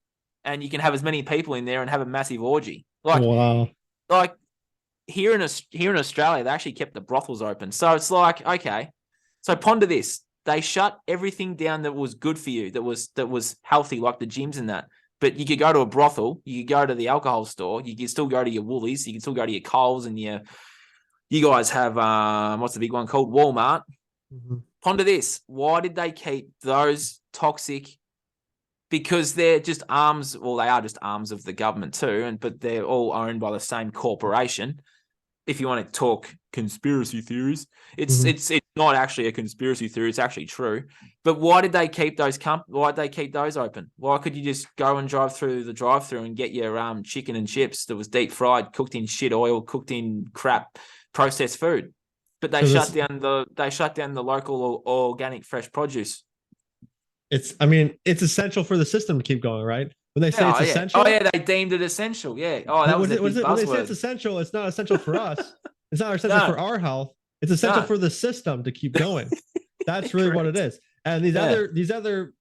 and you can have as many people in there and have a massive orgy. Wow. Like here in Australia, they actually kept the brothels open. So it's like, okay, so ponder this: they shut everything down that was good for you, that was healthy, like the gyms and that. But you could go to a brothel, you could go to the alcohol store, you could still go to your Woolies, you can still go to your Coles, and you guys have what's the big one called, Walmart. Mm-hmm. Ponder this: why did they keep those toxic? Because they're just arms. Well, they are just arms of the government too, but they're all owned by the same corporation. If you want to talk conspiracy theories, it's not actually a conspiracy theory. It's actually true. But why did they keep those open? Why could you just go and drive through the drive-through and get your chicken and chips that was deep fried, cooked in shit oil, cooked in crap processed food? But they shut down the local organic fresh produce. It's essential for the system to keep going, right? When they say it's essential. Oh yeah, they deemed it essential. Yeah. Oh, that was a big buzzword. When they say it's essential, it's not essential for us. It's not essential for our health. It's essential for the system to keep going. That's really what it is. And these other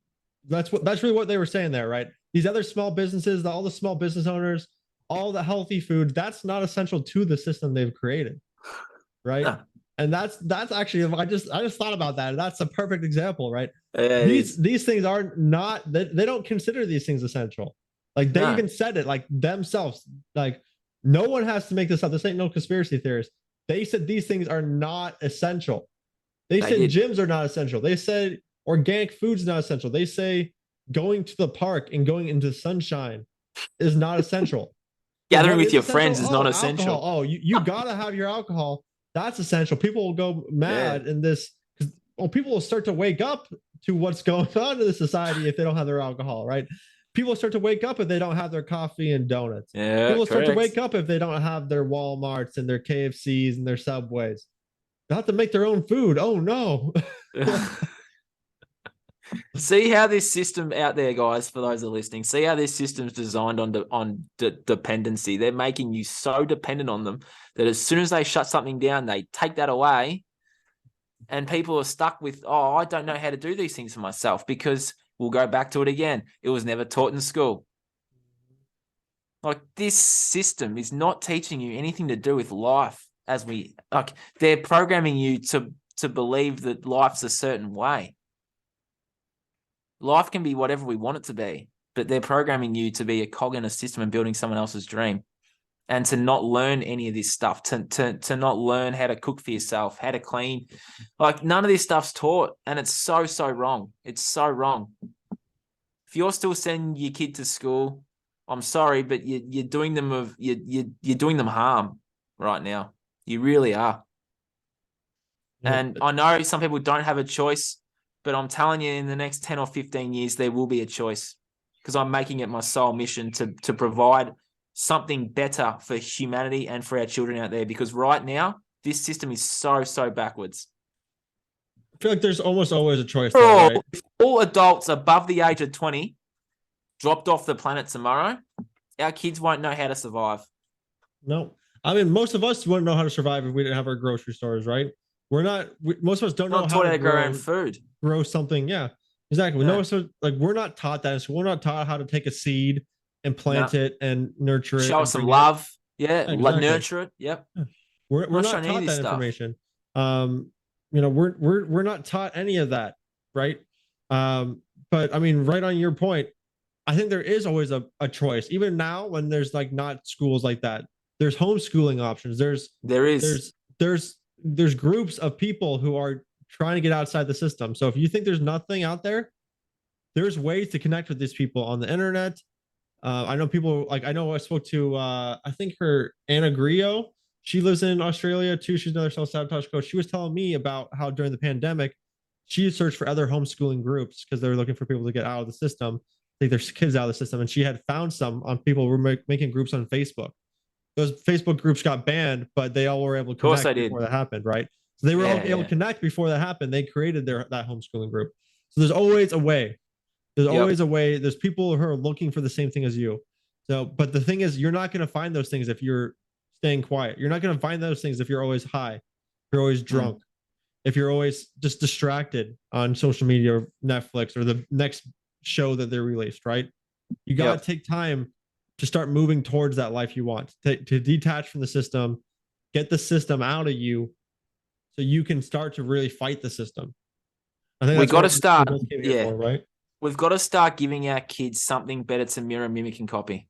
that's really what they were saying there, right? These other small businesses, all the small business owners, all the healthy food, that's not essential to the system they've created. Right. Yeah. And that's actually, I just thought about that. That's a perfect example, right? These things are not, they don't consider these things essential. Like they even said it like themselves, like no one has to make this up. This ain't no conspiracy theorist. They said these things are not essential. They said gyms are not essential. They said organic food's not essential. They say going to the park and going into the sunshine is not essential. Gathering with your friends is not essential. Alcohol. Oh, you gotta have your alcohol. That's essential. People will go mad in this because people will start to wake up to what's going on in the society if they don't have their alcohol, right? People start to wake up if they don't have their coffee and donuts. Yeah, people start to wake up if they don't have their Walmarts and their KFCs and their Subways. They have to make their own food. Oh no. See how this system out there, guys, for those that are listening, see how this system's designed on dependency. They're making you so dependent on them that as soon as they shut something down, they take that away. And people are stuck with, oh, I don't know how to do these things for myself, because we'll go back to it again. It was never taught in school. Like, this system is not teaching you anything to do with life they're programming you to believe that life's a certain way. Life can be whatever we want it to be, but they're programming you to be a cog in a system and building someone else's dream, and to not learn any of this stuff, to not learn how to cook for yourself, how to clean. Like, none of this stuff's taught, and it's so wrong. It's so wrong. If you're still sending your kid to school, I'm sorry, but you're doing them you're doing them harm right now. You really are. And I know some people don't have a choice, but I'm telling you, in the next 10 or 15 years, there will be a choice, because I'm making it my sole mission to provide something better for humanity and for our children out there. Because right now, this system is so backwards. I feel like there's almost always a choice. Though, right? If all adults above the age of 20 dropped off the planet tomorrow, our kids won't know how to survive. No. I mean, most of us wouldn't know how to survive if we didn't have our grocery stores, right? Most of us don't know how to grow our own food. Grow something. Yeah, exactly. Yeah. No, so like we're not taught that. So we're not taught how to take a seed and plant it and nurture it. Show some love. Yeah, exactly. Nurture it. Yep. Yeah. We're not taught that information. We're not taught any of that, right? But I mean, right on your point, I think there is always a choice. Even now, when there's like not schools like that, there's homeschooling options. There's groups of people who are trying to get outside the system. So if you think there's nothing out there, there's ways to connect with these people on the internet. I know people I spoke to I think her Anna Grio. She lives in Australia too. She's another self-sabotage coach. She was telling me about how during the pandemic, she searched for other homeschooling groups because they were looking for people to get out of the system, take their kids out of the system. And she had found some on people who were making groups on Facebook. Those Facebook groups got banned, but they all were able to connect before that happened, right? So they were all able to connect before that happened. They created that homeschooling group. So there's always a way. There's always a way. There's people who are looking for the same thing as you. So, but the thing is, you're not going to find those things if you're staying quiet. You're not going to find those things if you're always high, if you're always drunk, if you're always just distracted on social media or Netflix or the next show that they're released, right? You got to Yep. take time to start moving towards that life you want, to detach from the system, get the system out of you so you can start to really fight the system. I think We that's got to what we start. both came here Yeah. for, right? We've got to start giving our kids something better to mirror, mimic, and copy.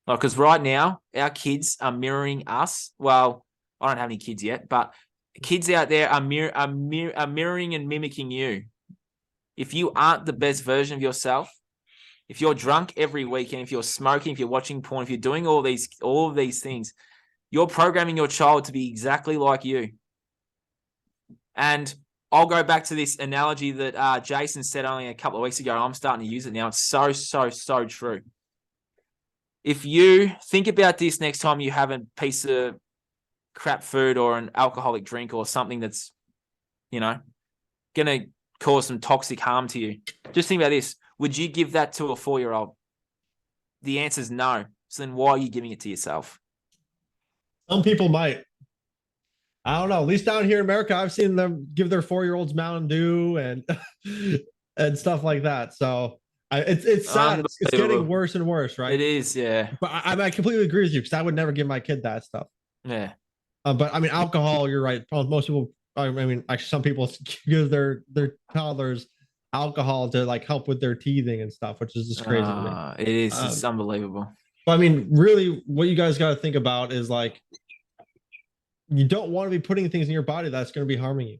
Like, because right now, our kids are mirroring us. Well, I don't have any kids yet, but kids out there are mirroring and mimicking you. If you aren't the best version of yourself, if you're drunk every weekend, if you're smoking, if you're watching porn, if you're doing all of these things, you're programming your child to be exactly like you. And I'll go back to this analogy that Jason said only a couple of weeks ago. I'm starting to use it now. It's so true. If you think about this next time you have a piece of crap food or an alcoholic drink or something that's, going to cause some toxic harm to you, just think about this. Would you give that to a 4-year-old? The answer is no. So then why are you giving it to yourself? Some people might. I don't know. At least down here in America, I've seen them give their 4-year-olds Mountain Dew and and stuff like that. So it's sad. It's getting worse and worse, right? It is, yeah. But I completely agree with you because I would never give my kid that stuff. Yeah. But I mean, alcohol. You're right. Most people. I mean, actually, some people give their toddlers alcohol to like help with their teething and stuff, which is just crazy to me. It is. It's unbelievable. But I mean, really, what you guys got to think about is like, you don't want to be putting things in your body that's going to be harming you,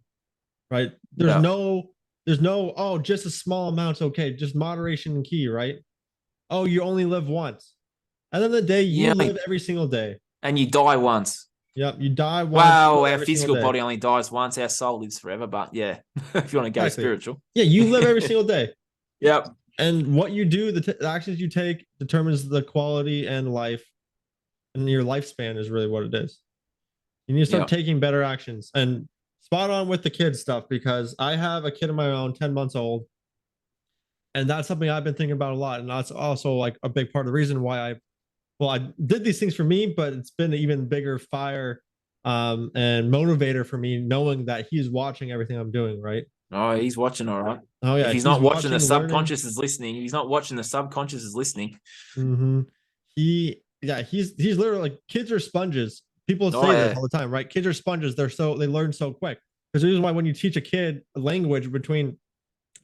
right? There's no, oh, just a small amount's okay. Just moderation and key, right? Oh, you only live once. At the end of the day, you live every single day. And you die once. Yep, you die once. Wow, our physical body only dies once. Our soul lives forever. But yeah, if you want to go spiritual. Yeah, you live every single day. Yep. And what you do, the actions you take determines the quality and life. And your lifespan is really what it is. You need to start taking better actions. And spot on with the kids stuff, because I have a kid of my own, 10 months old. And that's something I've been thinking about a lot. And that's also like a big part of the reason why I did these things for me, but it's been an even bigger fire and motivator for me, knowing that he's watching everything I'm doing, right? Oh, he's watching, all right. Oh, yeah. If he's not watching, the subconscious is listening. If he's not watching, the subconscious is listening. Mm-hmm. He's literally like, kids are sponges. People say this all the time, right? Kids are sponges. They learn so quick. Because the reason why when you teach a kid a language between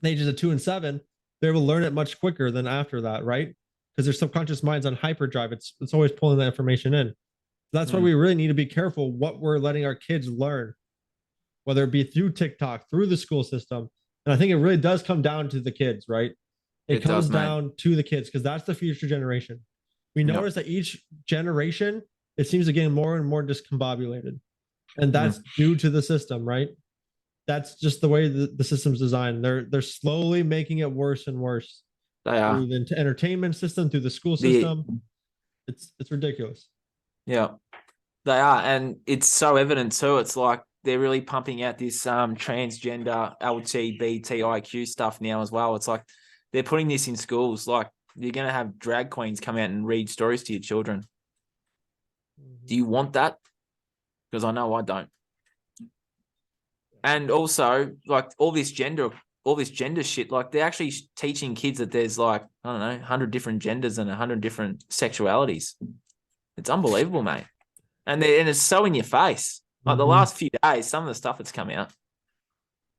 the ages of 2 and 7, they will learn it much quicker than after that, right? Because their subconscious mind's on hyperdrive. It's always pulling that information in. That's why we really need to be careful what we're letting our kids learn, whether it be through TikTok, through the school system. And I think it really does come down to the kids, right? It comes down to the kids, because that's the future generation. We notice that each generation, it seems to get more and more discombobulated. And that's due to the system, right? That's just the way the system's designed. They're slowly making it worse and worse. They are. Through the entertainment system, through the school system. It's ridiculous. Yeah, they are. And it's so evident too. It's like they're really pumping out this transgender LGBTIQ stuff now as well. It's like they're putting this in schools. Like, you're going to have drag queens come out and read stories to your children. Do you want that? Because I know I don't. And also, like, all this gender shit, like, they're actually teaching kids that there's, like, I don't know, 100 different genders and 100 different sexualities. It's unbelievable, mate. And it's so in your face. Like, the last few days, some of the stuff that's come out.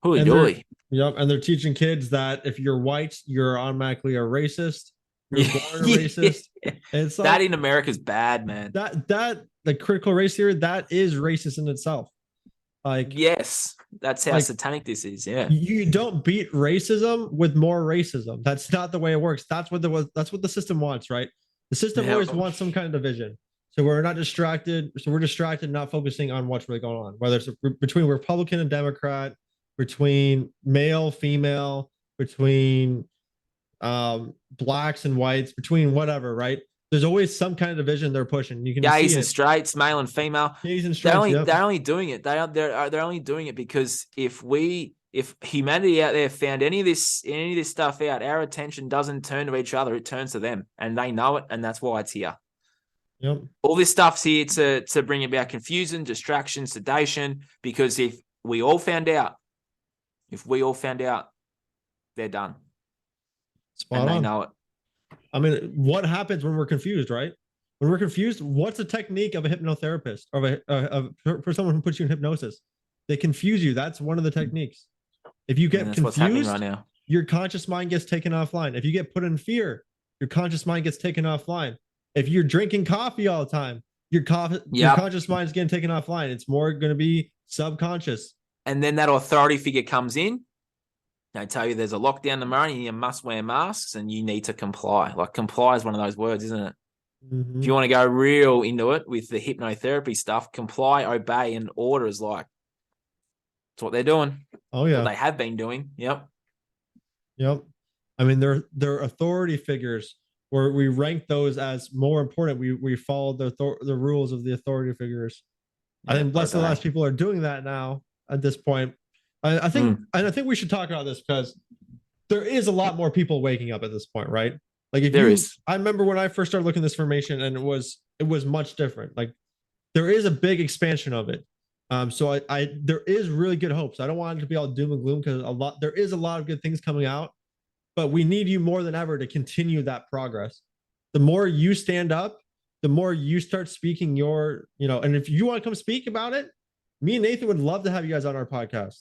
Hooey-dooey. Yep, and they're teaching kids that if you're white, you're automatically a racist. You're born a racist. It's like, that in America is bad, man. That the critical race theory, that is racist in itself. Like, yes, that's how satanic this is. Yeah, you don't beat racism with more racism. That's not the way it works. That's what the system wants, right? The system always wants some kind of division. So we're not distracted. So we're distracted, not focusing on what's really going on, whether it's between Republican and Democrat, between male, female, between blacks and whites, between whatever, right? There's always some kind of division they're pushing. You can gays and straights, male and female. Gays and straights. They're only doing it. They're only doing it because if humanity out there found any of this stuff out, our attention doesn't turn to each other; it turns to them, and they know it, and that's why it's here. Yep. All this stuff's here to bring about confusion, distraction, sedation. Because if we all found out, they're done. Spot and they on. know it. I mean, what happens when we're confused, right? When we're confused, what's the technique of a hypnotherapist or for someone who puts you in hypnosis? They confuse you. That's one of the techniques. If you And get that's what's happening right confused, now. your conscious mind gets taken offline. If you get put in fear, your conscious mind gets taken offline. If you're drinking coffee all the time, your conscious mind is getting taken offline. It's more going to be subconscious. And then that authority figure comes in. They tell you there's a lockdown tomorrow and you must wear masks and you need to comply. Like comply is one of those words, isn't it? Mm-hmm. If you want to go real into it with the hypnotherapy stuff, comply, obey, and order is like, it's what they're doing. Oh yeah. What they have been doing. Yep. Yep. I mean, they're authority figures where we rank those as more important. We follow the rules of the authority figures. I think less and less people are doing that now at this point. I think, and I think we should talk about this because there is a lot more people waking up at this point, right? Like if There you, is. I remember when I first started looking at this information, and it was much different. Like there is a big expansion of it. So there is really good hopes. I don't want it to be all doom and gloom because there is a lot of good things coming out, but we need you more than ever to continue that progress. The more you stand up, the more you start speaking and if you want to come speak about it, me and Nathan would love to have you guys on our podcast.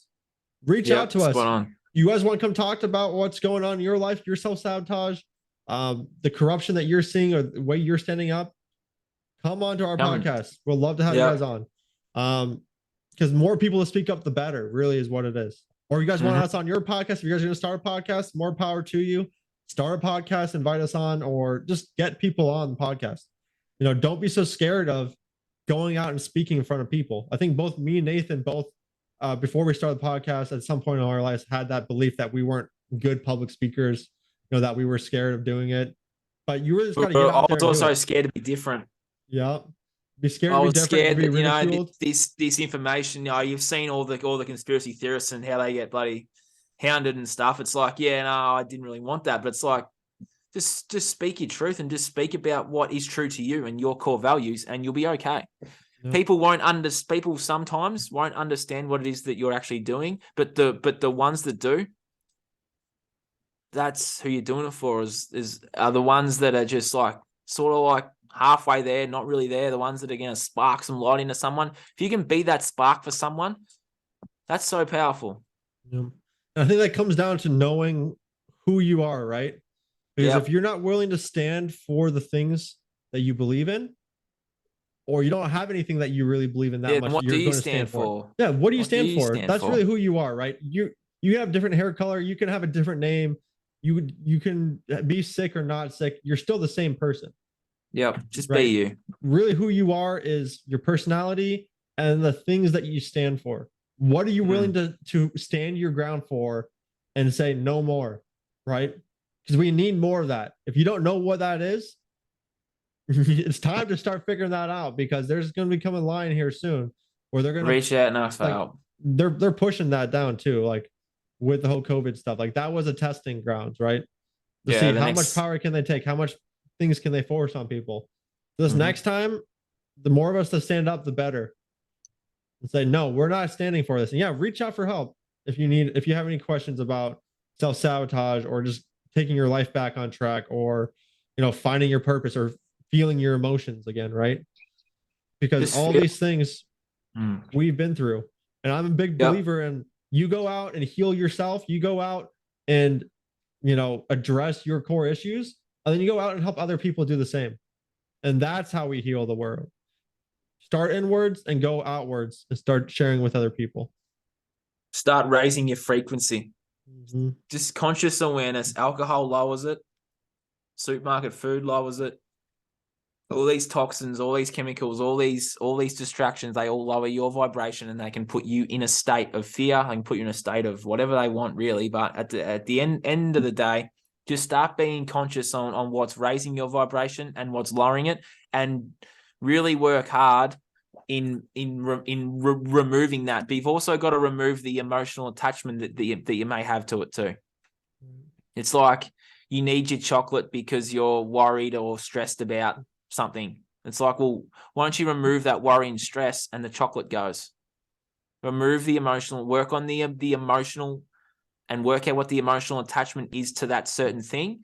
Reach out to us. On. You guys want to come talk about what's going on in your life, your self-sabotage, the corruption that you're seeing or the way you're standing up, come on to our podcast. We'll love to have you guys on. Because more people to speak up, the better, really is what it is. Or you guys want us on your podcast, if you guys are going to start a podcast, more power to you. Start a podcast, invite us on, or just get people on the podcast. Don't be so scared of going out and speaking in front of people. I think both me and Nathan, before we started the podcast, at some point in our lives, had that belief that we weren't good public speakers, that we were scared of doing it. But you really just got to get out there. I was also scared to be different. Yeah. Be scared I to be was different, scared to be that, ridiculed. This information, you've seen all the conspiracy theorists and how they get bloody hounded and stuff. It's like, yeah, no, I didn't really want that. But it's like, just speak your truth and just speak about what is true to you and your core values, and you'll be okay. Yeah. People sometimes won't understand what it is that you're actually doing, but the ones that do, that's who you're doing it for, are the ones that are just like sort of like halfway there, not really there, the ones that are going to spark some light into someone. If you can be that spark for someone, that's so powerful. Yeah. I think that comes down to knowing who you are, right? Because if you're not willing to stand for the things that you believe in, or you don't have anything that you really believe in that much, what you're do you going to stand for? Yeah, what do you stand for? That's really who you are, right? You have different hair color, you can have a different name, you can be sick or not sick, you're still the same person. Yep, just be you. Really who you are is your personality and the things that you stand for. What are you willing to stand your ground for and say no more, right? Because we need more of that. If you don't know what that is, it's time to start figuring that out, because there's going to become a line here soon where they're going to reach out and ask for help. They're pushing that down too, like with the whole COVID stuff. Like that was a testing grounds, right? To see how much power can they take, how much things can they force on people. This next time, the more of us that stand up, the better. And say, no, we're not standing for this. And yeah, reach out for help if you have any questions about self-sabotage or just taking your life back on track, or finding your purpose or feeling your emotions again, right? Because all these things we've been through. And I'm a big believer in, you go out and heal yourself, you go out and address your core issues, and then you go out and help other people do the same. And that's how we heal the world. Start inwards and go outwards and start sharing with other people. Start raising your frequency. Just conscious awareness. Alcohol lowers it. Supermarket food lowers it. All these toxins, all these chemicals, all these distractions, they all lower your vibration, and they can put you in a state of fear. They can put you in a state of whatever they want, really. But at the end of the day, just start being conscious on what's raising your vibration and what's lowering it, and really work hard in removing that. But you've also got to remove the emotional attachment that you may have to it too. It's like you need your chocolate because you're worried or stressed about something. It's like, well, why don't you remove that worry and stress, and the chocolate goes. Remove the emotional, work on the emotional and work out what the emotional attachment is to that certain thing,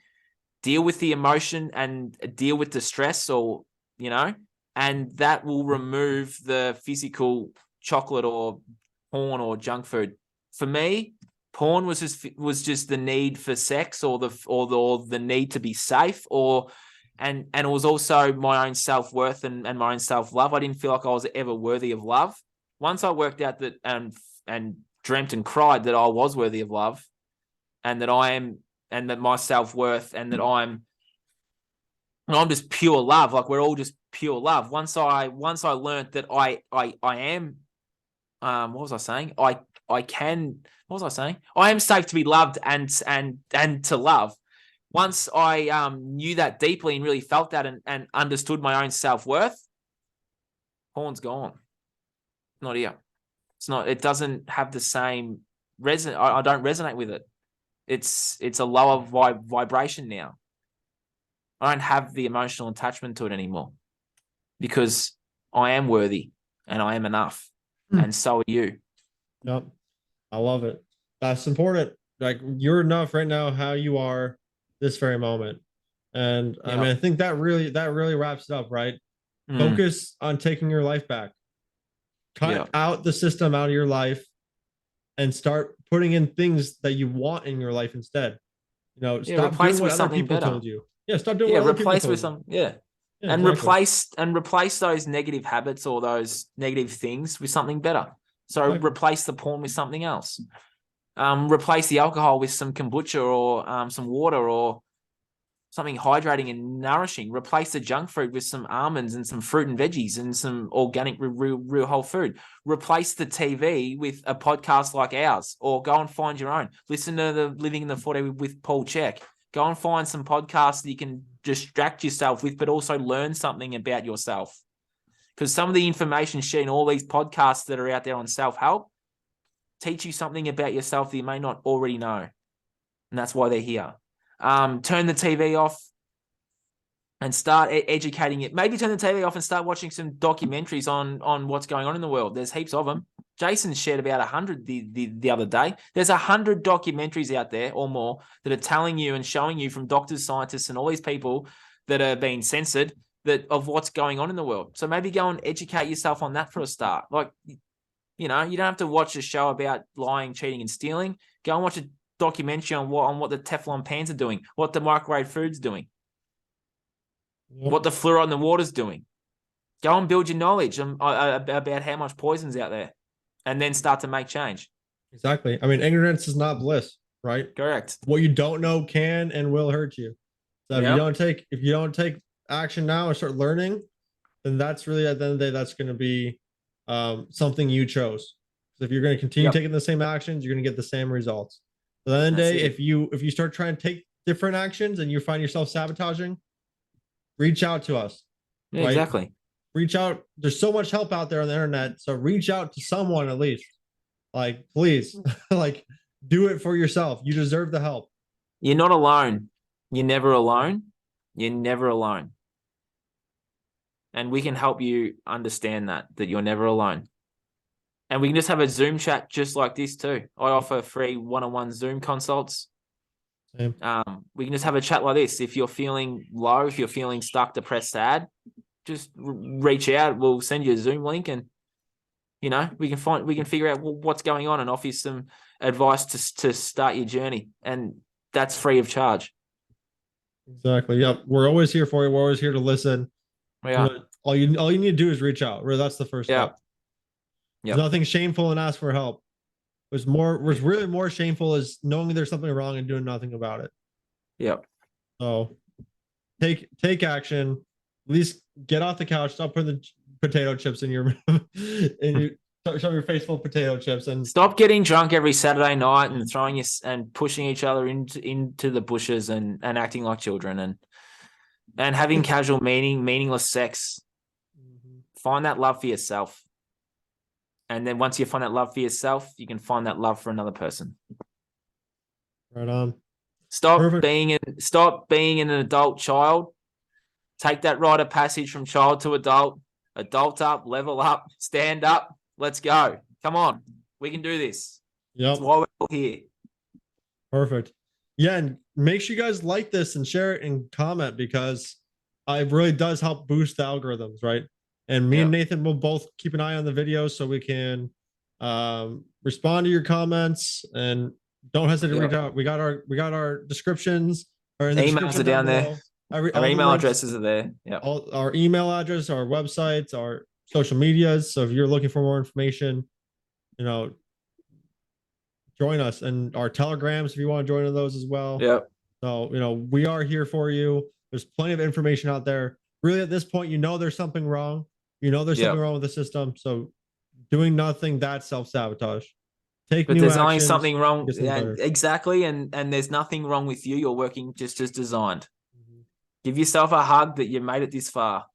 deal with the emotion and deal with the stress, or, and that will remove the physical chocolate or porn or junk food. For me, porn was just the need for sex, or the need to be safe, and it was also my own self-worth and my own self-love. I didn't feel like I was ever worthy of love. Once I worked out that and dreamt and cried that I was worthy of love, and that I am, and that my self-worth, and that I'm just pure love. Like, we're all just pure love. Once I learned that I am, what was I saying? I can, what was I saying? I am safe to be loved and to love. Once I knew that deeply and really felt that and understood my own self-worth, porn's gone. Not here. It's not, it doesn't have the same I don't resonate with it. It's a lower vibration now. I don't have the emotional attachment to it anymore, because I am worthy and I am enough. And so are you. Yep. I love it. That's important. Like, you're enough right now, how you are this very moment. And I mean, I think that really wraps it up, right? Focus on taking your life back. Cut out the system out of your life and start putting in things that you want in your life instead. Stop doing what other people told you. Yeah, stop doing what other people told you. Replace with some, and exactly. replace those negative habits or those negative things with something better. So replace the porn with something else. Replace the alcohol with some kombucha or some water or something hydrating and nourishing. Replace the junk food with some almonds and some fruit and veggies and some organic, real whole food. Replace the TV with a podcast like ours, or go and find your own. Listen to the Living in the 40 with Paul Check. Go and find some podcasts that you can distract yourself with, but also learn something about yourself. Because some of the information shared in all these podcasts that are out there on self-help teach you something about yourself that you may not already know. And that's why they're here. Turn the TV off and start educating it. Maybe turn the TV off and start watching some documentaries on what's going on in the world. There's heaps of them. Jason shared about 100 the other day. There's 100 documentaries out there or more that are telling you and showing you from doctors, scientists, and all these people that are being censored of what's going on in the world. So maybe go and educate yourself on that for a start. Like, you don't have to watch a show about lying, cheating, and stealing. Go and watch a documentary on what the Teflon pans are doing, what the microwave food's doing, what the fluoride in the water's doing. Go and build your knowledge about how much poison's out there, and then start to make change. Exactly. I mean, ignorance is not bliss, right? Correct. What you don't know can and will hurt you. So if you don't take action now and start learning, then that's really, at the end of the day, that's going to be something you chose. So if you're going to continue taking the same actions, you're going to get the same results. So at the end of the day, if you start trying to take different actions and you find yourself sabotaging, reach out to us. Yeah, right? Exactly. Reach out. There's so much help out there on the internet. So reach out to someone at least. Like, please, like, do it for yourself. You deserve the help. You're not alone. You're never alone. You're never alone. And we can help you understand that you're never alone. And we can just have a Zoom chat just like this too. I offer free one-on-one Zoom consults. We can just have a chat like this. If you're feeling low, if you're feeling stuck, depressed, sad, just reach out. We'll send you a Zoom link, and we can figure out what's going on and offer you some advice to start your journey. And that's free of charge. Exactly. Yep. We're always here for you. We're always here to listen. Yeah. All you need to do is reach out. That's the first step. There's nothing shameful in asking for help. What's really more shameful is knowing there's something wrong and doing nothing about it. Yep. So take action. At least get off the couch. Stop putting the potato chips in your show your face full of potato chips, and stop getting drunk every Saturday night and throwing and pushing each other into the bushes and acting like children and having casual meaningless sex. Find that love for yourself. And then once you find that love for yourself, you can find that love for another person. Right on. Stop being an adult child. Take that rite of passage from child to adult. Adult up, level up, stand up. Let's go. Come on. We can do this. Yep. That's why we're all here. Perfect. Yeah, and make sure you guys like this and share it and comment, because it really does help boost the algorithms, right? And me and Nathan will both keep an eye on the videos so we can respond to your comments, and don't hesitate to reach out. We got our descriptions, or in the Emails description are down down below. there. Our All the email links, addresses are there. Yeah. all our email address, our websites, our social medias. So if you're looking for more information, you know, join us, and our telegrams if you want to join in those as well. Yeah. So, we are here for you. There's plenty of information out there. Really, at this point, there's something wrong. There's something wrong with the system. So, doing nothing, that's self-sabotage. Take But new there's only actions. something wrong. Get something better. Exactly. And there's nothing wrong with you. You're working just as designed. Mhm. Give yourself a hug that you made it this far.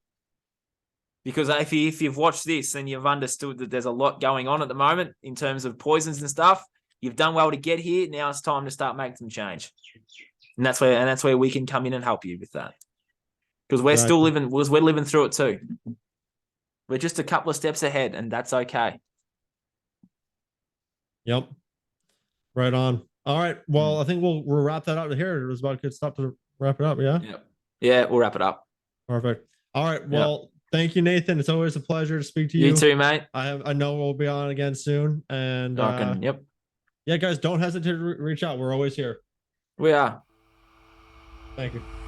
Because if you've watched this and you've understood that there's a lot going on at the moment in terms of poisons and stuff, you've done well to get here. Now it's time to start making some change. And that's where we can come in and help you with that. Because we're living through it too. We're just a couple of steps ahead, and that's okay. Yep. Right on. All right. Well, I think we'll wrap that up here. It was about a good stop to wrap it up. Yeah. Yeah, we'll wrap it up. Perfect. All right. Well, thank you, Nathan. It's always a pleasure to speak to you. You too, mate. I know we'll be on again soon. And yeah, guys, don't hesitate to reach out. We're always here. We are. Thank you.